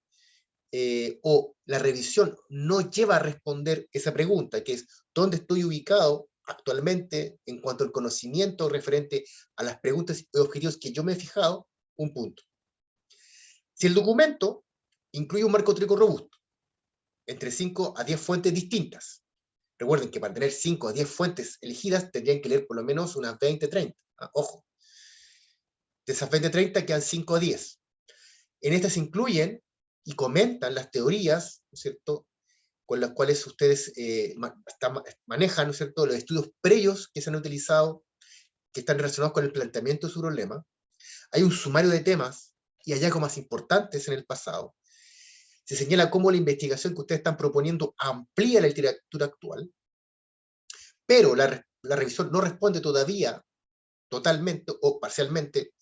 o la revisión no lleva a responder esa pregunta, que es ¿dónde estoy ubicado actualmente en cuanto al conocimiento referente a las preguntas y objetivos que yo me he fijado? Un punto. Si el documento incluye un marco teórico robusto, entre 5 a 10 fuentes distintas, recuerden que para tener 5 a 10 fuentes elegidas tendrían que leer por lo menos unas 20, 30. Ojo. De esas 20, 30 quedan 5 a 10. En estas se incluyen y comentan las teorías, ¿no es cierto?, con las cuales ustedes manejan, ¿no es cierto?, los estudios previos que se han utilizado, que están relacionados con el planteamiento de su problema. Hay un sumario de temas y hallazgos más importantes en el pasado. Se señala cómo la investigación que ustedes están proponiendo amplía la literatura actual, pero la revisión no responde todavía totalmente o parcialmente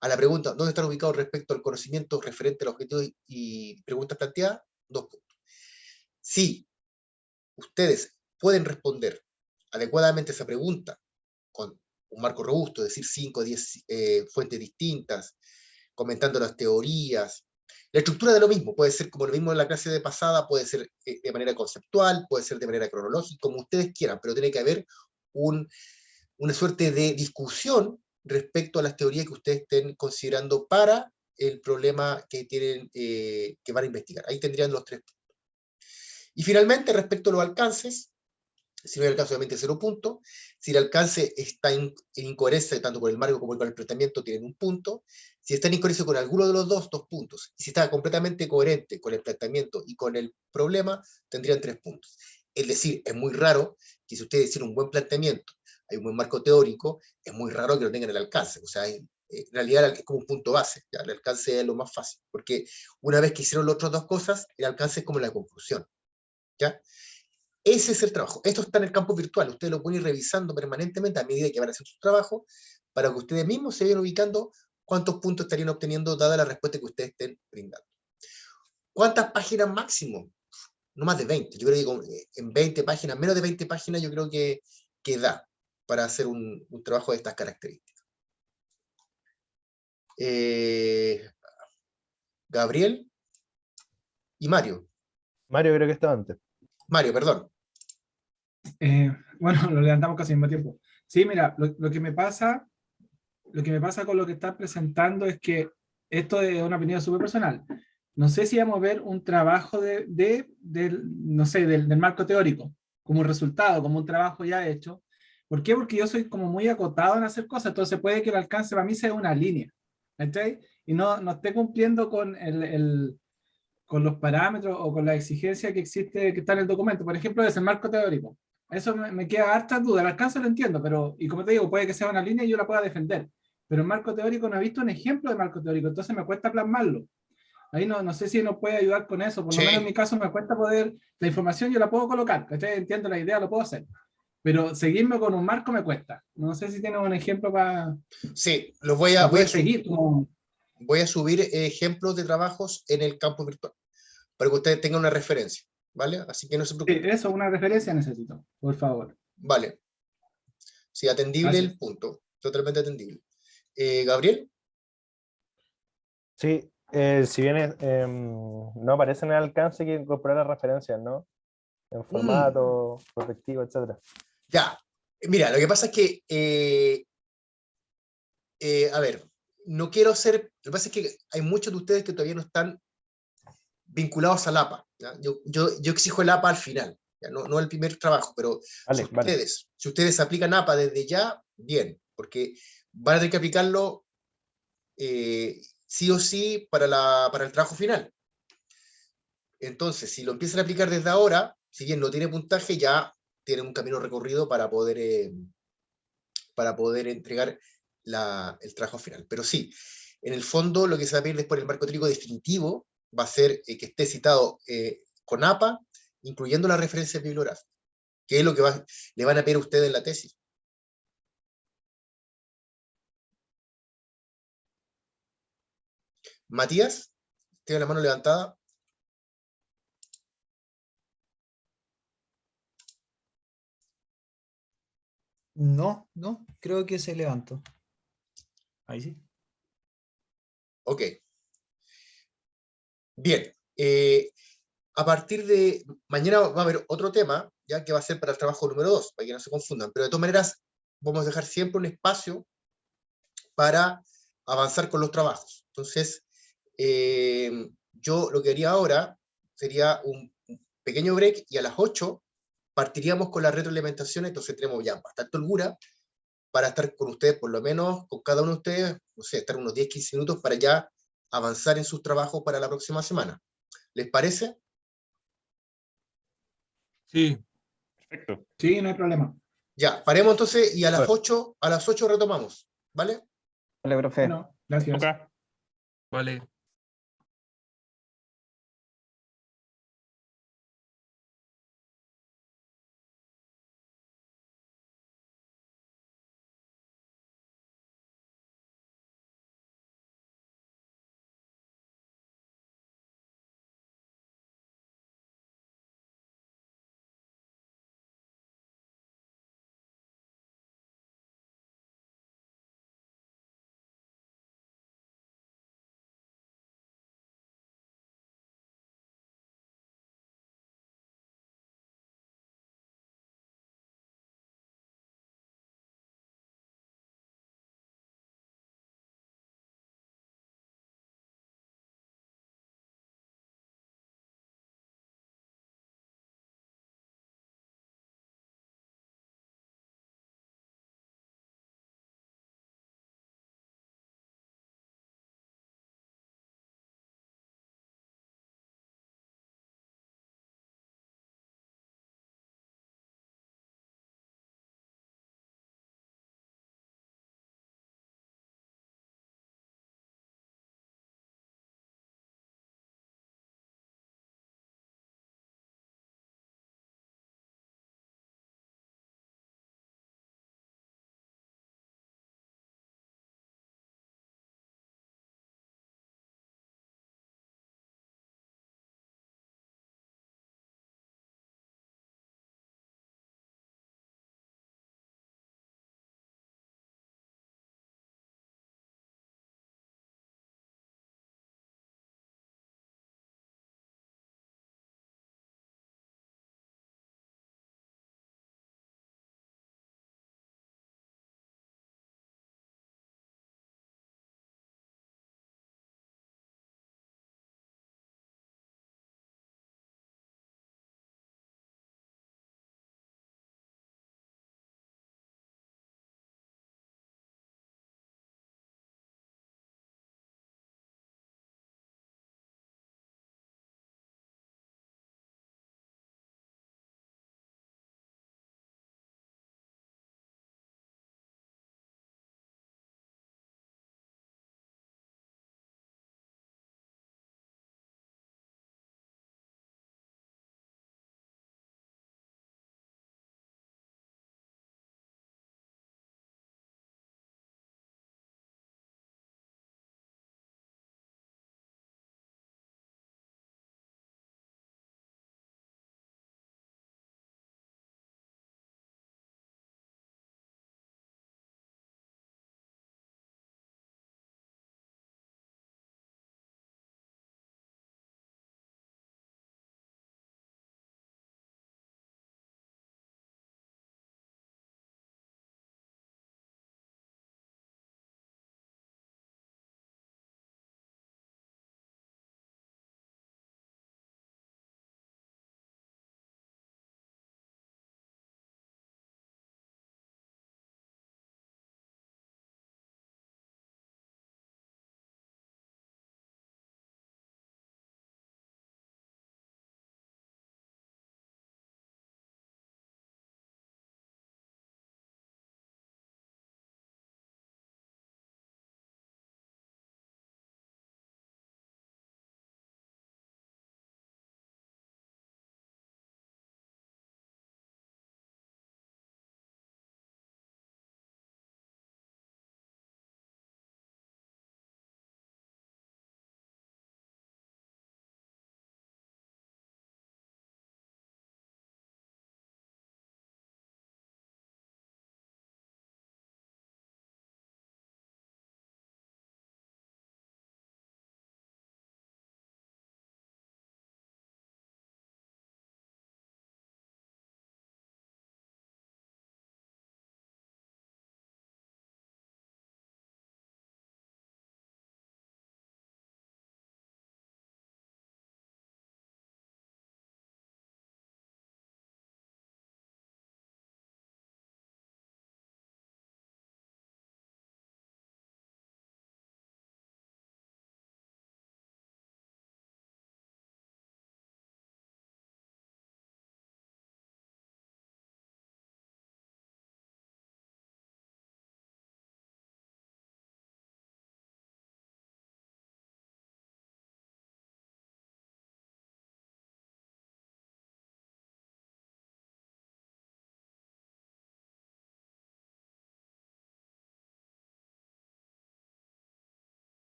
a la pregunta ¿dónde están ubicados respecto al conocimiento referente al objetivo y preguntas planteadas? 2 puntos. Si ustedes pueden responder adecuadamente esa pregunta con un marco robusto, es decir, 5 o 10 fuentes distintas, comentando las teorías, la estructura de lo mismo, puede ser como lo mismo en la clase de pasada, puede ser de manera conceptual, puede ser de manera cronológica, como ustedes quieran, pero tiene que haber una suerte de discusión respecto a las teorías que ustedes estén considerando para el problema que tienen, que van a investigar. Ahí tendrían los 3 puntos. Y finalmente, respecto a los alcances, si no hay alcance, obviamente 0 puntos. Si el alcance está en incoherencia tanto con el marco como con el planteamiento, tienen 1 punto. Si está en incoherencia con alguno de los dos, 2 puntos. Y si está completamente coherente con el planteamiento y con el problema, tendrían 3 puntos. Es decir, es muy raro que si ustedes hicieron un buen planteamiento, hay un buen marco teórico, es muy raro que lo tengan el alcance. O sea, en realidad es como un punto base. ¿Ya? El alcance es lo más fácil. Porque una vez que hicieron las otras 2 cosas, el alcance es como la conclusión. ¿Ya? Ese es el trabajo. Esto está en el campo virtual. Ustedes lo pueden ir revisando permanentemente a medida que van a hacer su trabajo para que ustedes mismos se vayan ubicando cuántos puntos estarían obteniendo dada la respuesta que ustedes estén brindando. ¿Cuántas páginas máximo? No más de 20. Yo creo que en 20 páginas, menos de 20 páginas, yo creo que da para hacer un trabajo de estas características. Gabriel y Mario. Mario creo que está antes. Mario, perdón. Bueno, lo levantamos casi al mismo tiempo. Sí, mira, lo que me pasa con lo que estás presentando es que esto es una opinión súper personal. No sé si vamos a ver un trabajo no sé, del marco teórico, como un resultado, como un trabajo ya hecho. ¿Por qué? Porque yo soy como muy acotado en hacer cosas, entonces puede que el alcance para mí sea una línea, ¿cachai? Y no esté cumpliendo con los parámetros o con la exigencia que existe, que está en el documento. Por ejemplo, es el marco teórico. Eso me queda harta duda. El alcance lo entiendo, pero, y como te digo, puede que sea una línea y yo la pueda defender. Pero el marco teórico no he visto un ejemplo de marco teórico, entonces me cuesta plasmarlo. Ahí no sé si nos puede ayudar con eso, por lo menos en mi Sí, caso me cuesta poder, la información yo la puedo colocar, ¿cachai? Entiendo la idea, lo puedo hacer, pero seguirme con un marco me cuesta. No sé si tienes un ejemplo para sí, poder seguir. Como... voy a subir ejemplos de trabajos en el campo virtual, para que ustedes tengan una referencia, ¿vale? Así que no se Sí, preocupen. eso, una referencia necesito, por favor. Vale, sí, atendible el Gracias. punto, totalmente atendible. Gabriel, Sí, si bien no aparece en el alcance, hay que incorporar las referencias, ¿no? En mm, formato, perspectiva, etcétera. ya, mira, lo que pasa es que, a ver, no quiero ser, lo que pasa es que hay muchos de ustedes que todavía no están vinculados al APA, ¿ya? Yo exijo el APA al final, ¿ya? No el primer trabajo, pero Vale, vale. si ustedes aplican APA desde ya, bien, porque van a tener que aplicarlo sí o sí para el trabajo final. Entonces, si lo empiezan a aplicar desde ahora, si bien no tiene puntaje, ya tienen un camino recorrido para poder entregar el trabajo final. Pero sí, en el fondo lo que se va a pedir después del marco teórico definitivo va a ser que esté citado con APA, incluyendo la referencia bibliográfica, que es lo que le van a pedir a ustedes en la tesis. Matías, tiene la mano levantada. No, creo que se levantó. Ahí sí. Ok, bien. A partir de mañana va a haber otro tema, ya que va a ser para el trabajo número 2, para que no se confundan, pero de todas maneras vamos a dejar siempre un espacio para avanzar con los trabajos. Entonces, yo lo que haría ahora sería un pequeño break y a las 8 partiríamos con la retroalimentación, entonces tenemos ya bastante holgura para estar con ustedes, por lo menos con cada uno de ustedes, no sé, estar unos 10-15 minutos para ya avanzar en sus trabajos para la próxima semana. ¿Les parece? Sí, Perfecto. Sí, no hay problema. Ya, paremos entonces y Súper. a las 8 retomamos, ¿vale? Vale, profe. Bueno, gracias. Ok. vale.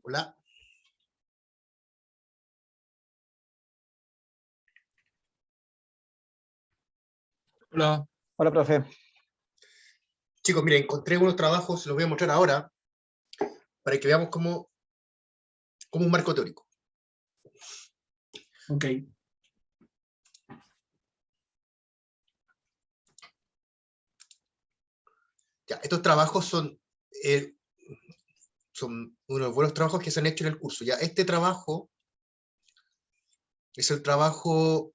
Hola. Hola. Hola, profe. Chicos, miren, encontré unos trabajos, los voy a mostrar ahora, para que veamos cómo un marco teórico. Ok. Ya, estos trabajos son unos buenos trabajos que se han hecho en el curso. Ya, este trabajo es el trabajo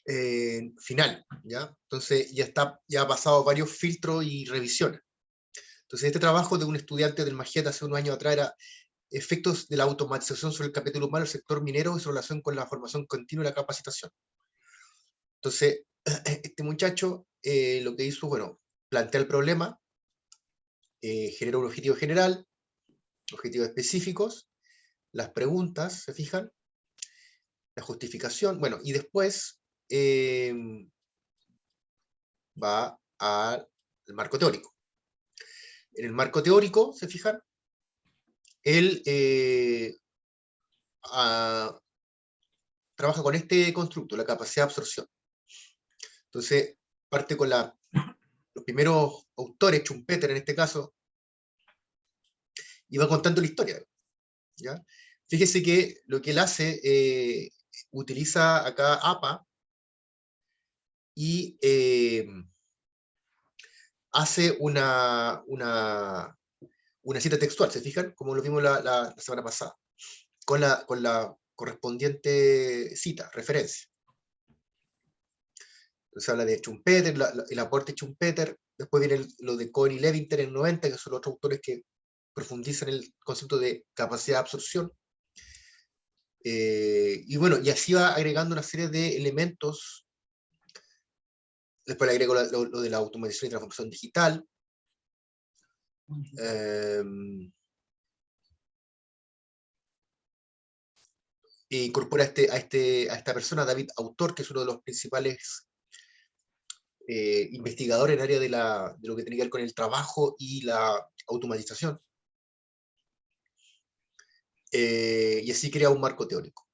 final, ¿ya? Entonces ya ha pasado varios filtros y revisiones. Entonces este trabajo de un estudiante del Magiet hace unos años atrás era efectos de la automatización sobre el capital humano del sector minero y su relación con la formación continua y la capacitación. Entonces, este muchacho lo que hizo, bueno, plantea el problema, genera un objetivo general, objetivos específicos, las preguntas, ¿se fijan? La justificación, bueno, y después va al marco teórico. En el marco teórico, ¿se fijan? Él trabaja con este constructo, la capacidad de absorción. Entonces, parte con los primeros autores, Schumpeter en este caso, y va contando la historia, ¿ya? Fíjese que lo que él hace, utiliza acá APA, y hace una cita textual, ¿se fijan? Como lo vimos la semana pasada, con la correspondiente cita, referencia. Entonces habla de Schumpeter, el aporte de Schumpeter, después viene lo de Cohen y Leviter en el 90, que son los otros autores que profundizan en el concepto de capacidad de absorción. Y bueno, y así va agregando una serie de elementos. Después le agrego lo de la automatización y transformación digital. E incorpora a esta persona, David Autor, que es uno de los principales investigadores en el área de lo que tiene que ver con el trabajo y la automatización. Y así crea un marco teórico.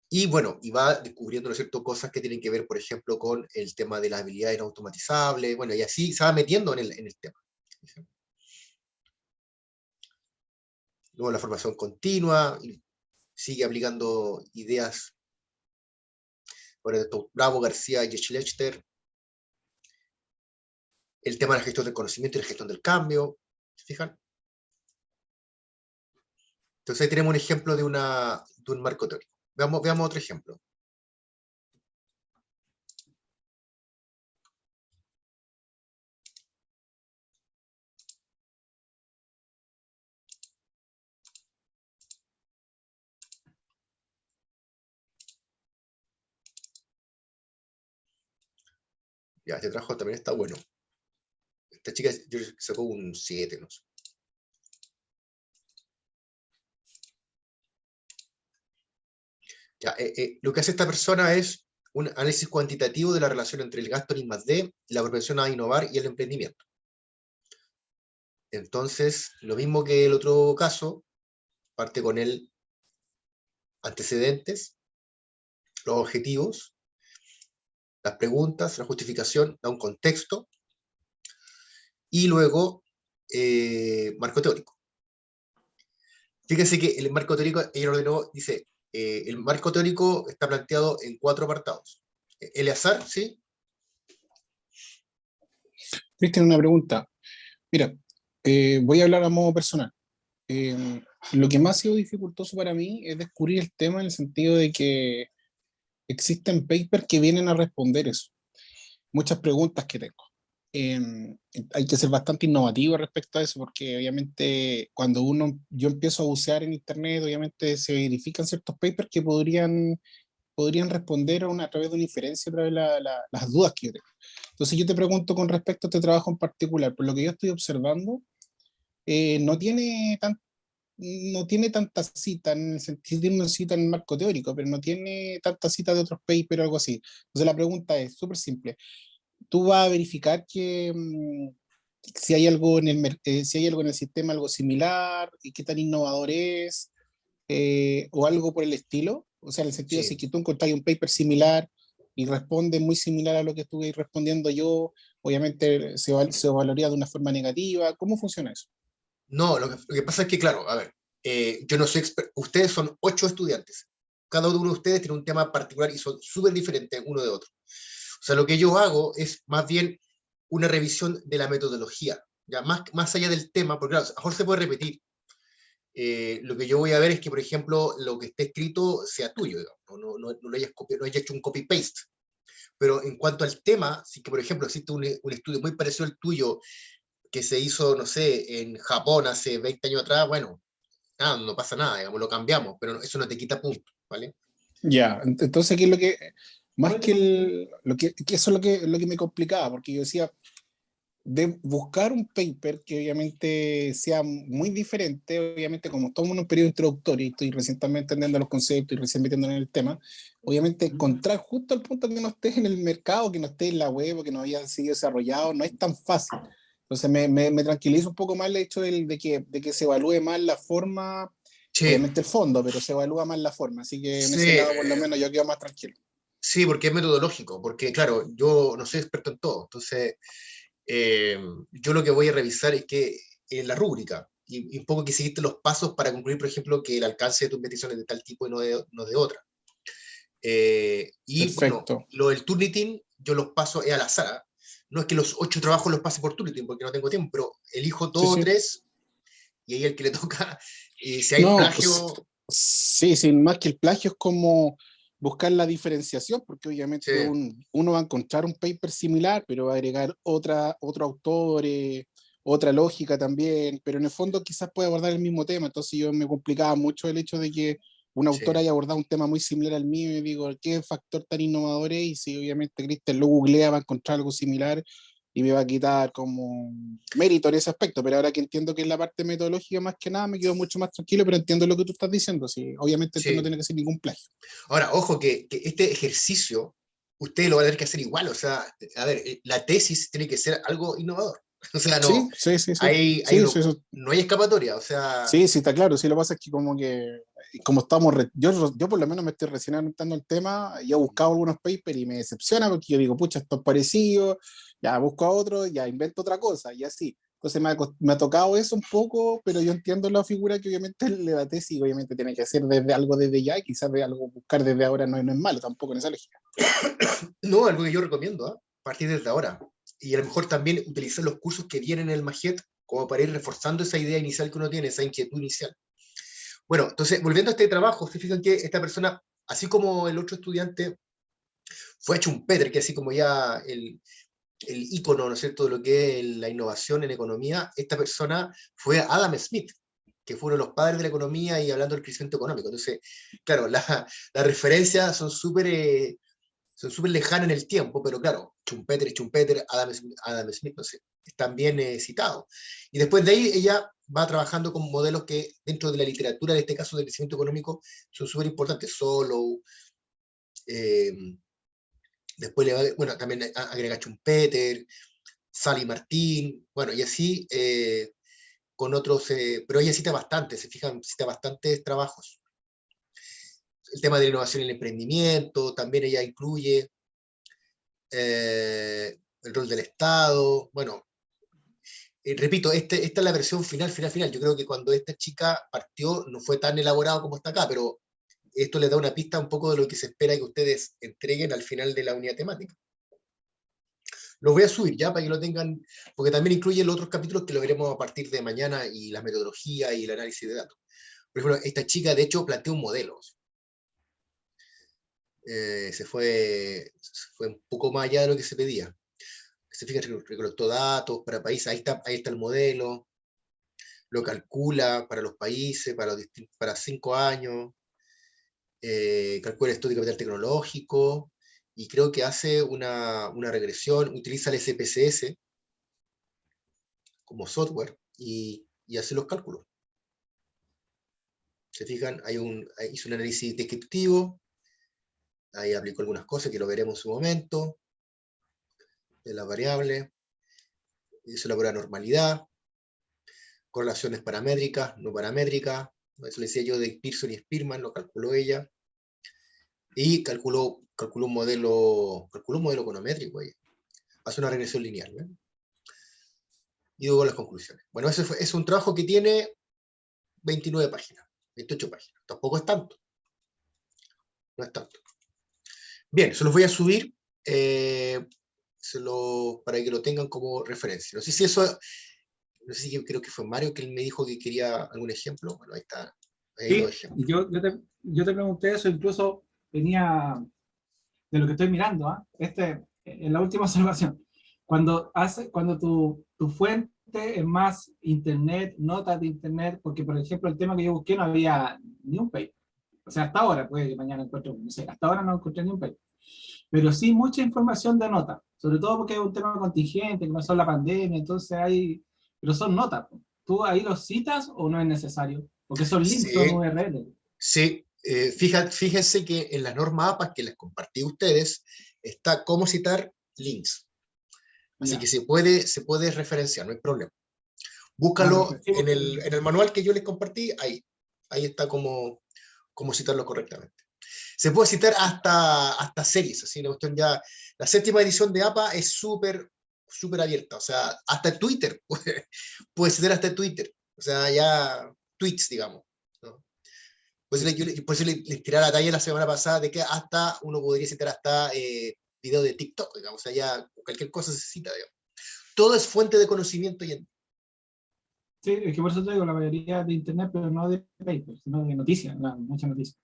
Y bueno, y va descubriendo, ¿no es cierto?, cosas que tienen que ver, por ejemplo, con el tema de las habilidades automatizables, bueno, y así se va metiendo en el tema. Luego la formación continua, y sigue aplicando ideas, por ejemplo, Bravo, García y Schlechter, el tema de la gestión del conocimiento y la gestión del cambio, ¿se fijan? Entonces ahí tenemos un ejemplo de un marco teórico. Veamos otro ejemplo. Ya, este trabajo también está bueno. Esta chica yo sacó un 7, no sé. Ya, lo que hace esta persona es un análisis cuantitativo de la relación entre el gasto en I+D, la propensión a innovar y el emprendimiento. Entonces, lo mismo que el otro caso, parte con el antecedentes, los objetivos, las preguntas, la justificación, da un contexto, y luego marco teórico. Fíjense que el marco teórico, ella ordenó, dice, el marco teórico está planteado en 4 apartados. Eleazar, ¿sí? Cristian, una pregunta. Mira, voy a hablar a modo personal. Lo que más ha sido dificultoso para mí es descubrir el tema en el sentido de que existen papers que vienen a responder eso. Muchas preguntas que tengo. Hay que ser bastante innovativo respecto a eso, porque obviamente cuando yo empiezo a bucear en internet, obviamente se verifican ciertos papers que podrían responder a través de una inferencia, a través de las dudas que yo tengo. Entonces yo te pregunto con respecto a este trabajo en particular, por lo que yo estoy observando, no tiene tantas citas, en el sentido de una cita en el marco teórico, pero no tiene tantas citas de otros papers o algo así. Entonces la pregunta es súper simple. ¿Tú vas a verificar si hay algo en si hay algo en el sistema, algo similar, y qué tan innovador es, o algo por el estilo. O sea, en el sentido, si Sí. que tú encontrás un paper similar y responde muy similar a lo que estuve respondiendo yo, obviamente se valoraría de una forma negativa. ¿Cómo funciona eso? No, lo que pasa es que, claro, a ver, yo no soy experto, ustedes son 8 estudiantes, cada uno de ustedes tiene un tema particular y son súper diferentes uno de otro. O sea, lo que yo hago es más bien una revisión de la metodología, ya más allá del tema, porque claro, a lo mejor se puede repetir. Lo que yo voy a ver es que, por ejemplo, lo que esté escrito sea tuyo, digamos, no lo hayas copiado, no hayas hecho un copy-paste. Pero en cuanto al tema, sí que, por ejemplo, existe un estudio muy parecido al tuyo que se hizo, no sé, en Japón hace 20 años atrás, bueno, nada, no pasa nada, digamos, lo cambiamos, pero eso no te quita puntos, ¿vale? Ya, entonces, ¿qué es lo que, más que que eso es lo que me complicaba, porque yo decía, de buscar un paper que obviamente sea muy diferente, obviamente como estamos en un periodo introductorio y estoy recientemente entendiendo los conceptos y recién metiendo en el tema, obviamente encontrar justo al punto que no esté en el mercado, que no esté en la web o que no haya sido desarrollado, no es tan fácil. Entonces me tranquiliza un poco más el hecho de que se evalúe más la forma, Sí, obviamente el fondo, pero se evalúa más la forma, así que en sí, ese lado por lo menos yo quedo más tranquilo. sí, porque es metodológico, porque claro, yo no soy experto en todo, entonces eh, yo lo que voy a revisar es que en la rúbrica, y un poco que seguiste los pasos para concluir, por ejemplo, que el alcance de tu investigación es de tal tipo y no de otra. Y bueno, Perfecto. lo del Turnitin, yo los paso al azar. ¿Ah? No es que los 8 trabajos los pase por Turnitin, porque no tengo tiempo, pero elijo Sí, 2 o sí. 3 y ahí el que le toca, y si hay No, pues plagio, sí, sin más que el plagio es como buscar la diferenciación, porque sí, obviamente uno va a encontrar un paper similar, pero va a agregar otro autor, otra lógica también, pero en el fondo quizás puede abordar el mismo tema, entonces yo me complicaba mucho el hecho de que un autor sí. haya abordado un tema muy similar al mío y digo, ¿qué factor tan innovador es? Y si obviamente Cristian lo googlea va a encontrar algo similar y me va a quitar como mérito en ese aspecto, pero ahora que entiendo que es la parte metodológica más que nada, me quedo mucho más tranquilo, pero entiendo lo que tú estás diciendo, sí, obviamente esto no Sí. tiene que ser ningún plagio. Ahora, ojo que este ejercicio ustedes lo van a tener que hacer igual, o sea, a ver, la tesis tiene que ser algo innovador, o sea, no, Sí, sí, sí, sí, hay sí, sí, no hay escapatoria, o sea, sí, sí, está claro, sí, lo que pasa es que como como estamos, yo por lo menos me estoy recién adaptando al tema, yo he buscado algunos papers y me decepciona porque yo digo, pucha, esto es parecido, ya busco a otro, ya invento otra cosa, y así. Entonces me ha tocado eso un poco, pero yo entiendo la figura que obviamente le da tesis, obviamente tiene que hacer desde algo desde ya, y quizás de algo buscar desde ahora no es malo tampoco en esa lógica. no, algo que yo recomiendo, ¿ah? Partir desde ahora, y a lo mejor también utilizar los cursos que vienen en el MAGET como para ir reforzando esa idea inicial que uno tiene, esa inquietud inicial. Bueno, entonces, volviendo a este trabajo, se fijan que esta persona, así como el otro estudiante, fue hecho un Peter, que así como ya el ícono, ¿no es cierto?, de lo que es la innovación en economía, esta persona fue Adam Smith, que fue uno de los padres de la economía y hablando del crecimiento económico. Entonces, claro, las referencias son súper lejanas en el tiempo, pero claro, Schumpeter, Adam Smith, no sé, están bien citados. Y después de ahí ella va trabajando con modelos que dentro de la literatura, en este caso del crecimiento económico, son súper importantes. Solow, eh, después bueno, también agrega Schumpeter, Sally Martín, bueno, y así con otros, pero ella cita bastante, se fijan, cita bastantes trabajos. El tema de la innovación y el emprendimiento, también ella incluye el rol del Estado, bueno, repito, esta es la versión final. Yo creo que cuando esta chica partió no fue tan elaborado como está acá, pero esto les da una pista un poco de lo que se espera que ustedes entreguen al final de la unidad temática. Los voy a subir ya para que lo tengan, porque también incluye los otros capítulos que lo veremos a partir de mañana y la metodología y el análisis de datos. Por ejemplo, esta chica de hecho planteó un modelo. Se fue un poco más allá de lo que se pedía. Se fija, recolectó datos para países, ahí está el modelo, lo calcula para los países, para 5 años, calcula el estudio de capital tecnológico, y creo que hace una regresión, utiliza el SPSS como software y hace los cálculos. Se fijan, hizo un análisis descriptivo, ahí aplicó algunas cosas que lo veremos en su momento, de las variables. Hizo la prueba de normalidad, correlaciones paramétricas, no paramétricas, eso le decía yo de Pearson y Spearman, lo calculó ella, y calculó un modelo econométrico ella. Hace una regresión lineal, ¿eh? Y luego las conclusiones. Bueno, es un trabajo que tiene 29 páginas, 28 páginas. Tampoco es tanto. No es tanto. Bien, se los voy a subir para que lo tengan como referencia. No sé si creo que fue Mario que él me dijo que quería algún ejemplo. Bueno, ahí está. Ahí Sí, los ejemplos. y yo te pregunté eso, incluso venía de lo que estoy mirando, ¿ah? En la última observación. Cuando tu fuente es más internet, notas de internet, porque por ejemplo el tema que yo busqué no había ni un paper. O sea, hasta ahora, puede que mañana encuentre, no sé, hasta ahora no encontré ni un paper. Pero sí mucha información de nota, sobre todo porque es un tema contingente, que no son la pandemia, entonces pero son notas. ¿Tú ahí los citas o no es necesario? Porque son links, son Sí, URL. sí. Fíjense que en las normas APA que les compartí a ustedes está cómo citar links. Así Ya. que se puede referenciar, no hay problema. Ah, Búscalo perfecto. Sí, en porque- el manual que yo les compartí, ahí está cómo citarlo correctamente. Se puede citar hasta series, así la cuestión ya. La 7ª edición de APA es súper abierta, o sea, hasta Twitter, puede citar hasta Twitter, o sea, ya tweets, digamos, ¿no? Por eso les tiré la talla la semana pasada de que hasta uno podría citar hasta video de TikTok, digamos, o sea, ya cualquier cosa se cita, digamos. Todo es fuente de conocimiento y Sí, es que por eso te digo, la mayoría de internet, pero no de papers, sino de noticias, muchas noticias.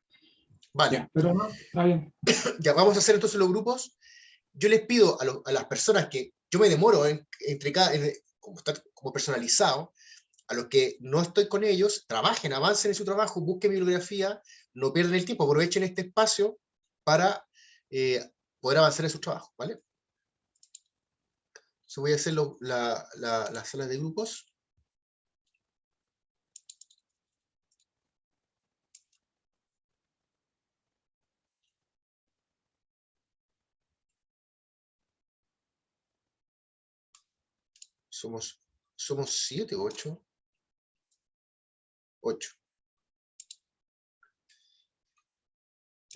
vale. Ya, pero no, está bien. Ya vamos a hacer entonces los grupos. Yo les pido a las personas que yo me demoro entre cada, como está como personalizado, a los que no estoy con ellos, trabajen, avancen en su trabajo, busquen bibliografía, no pierdan el tiempo, aprovechen este espacio para poder avanzar en su trabajo, ¿vale? Entonces voy a hacer las salas de grupos. Somos 7, 8. 8.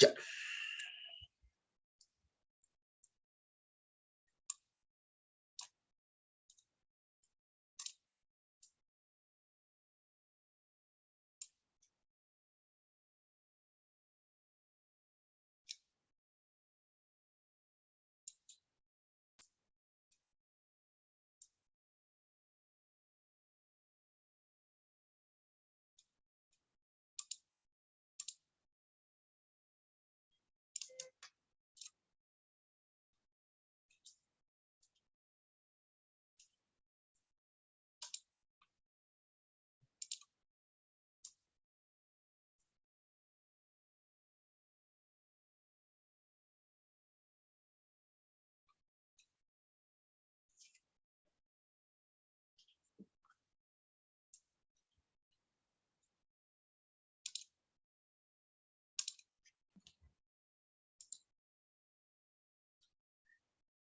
Ya.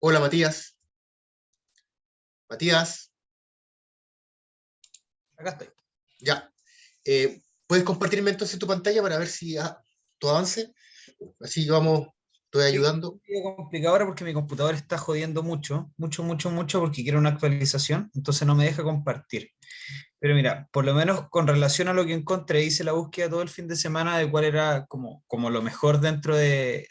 Hola, Matías. Matías, Acá estoy. ya. ¿Puedes compartirme entonces tu pantalla para ver si tu avance? Así vamos, estoy ayudando. Es complicado ahora porque mi computador está jodiendo mucho, mucho porque quiere una actualización, entonces no me deja compartir. Pero mira, por lo menos con relación a lo que encontré, hice la búsqueda todo el fin de semana de cuál era como lo mejor dentro de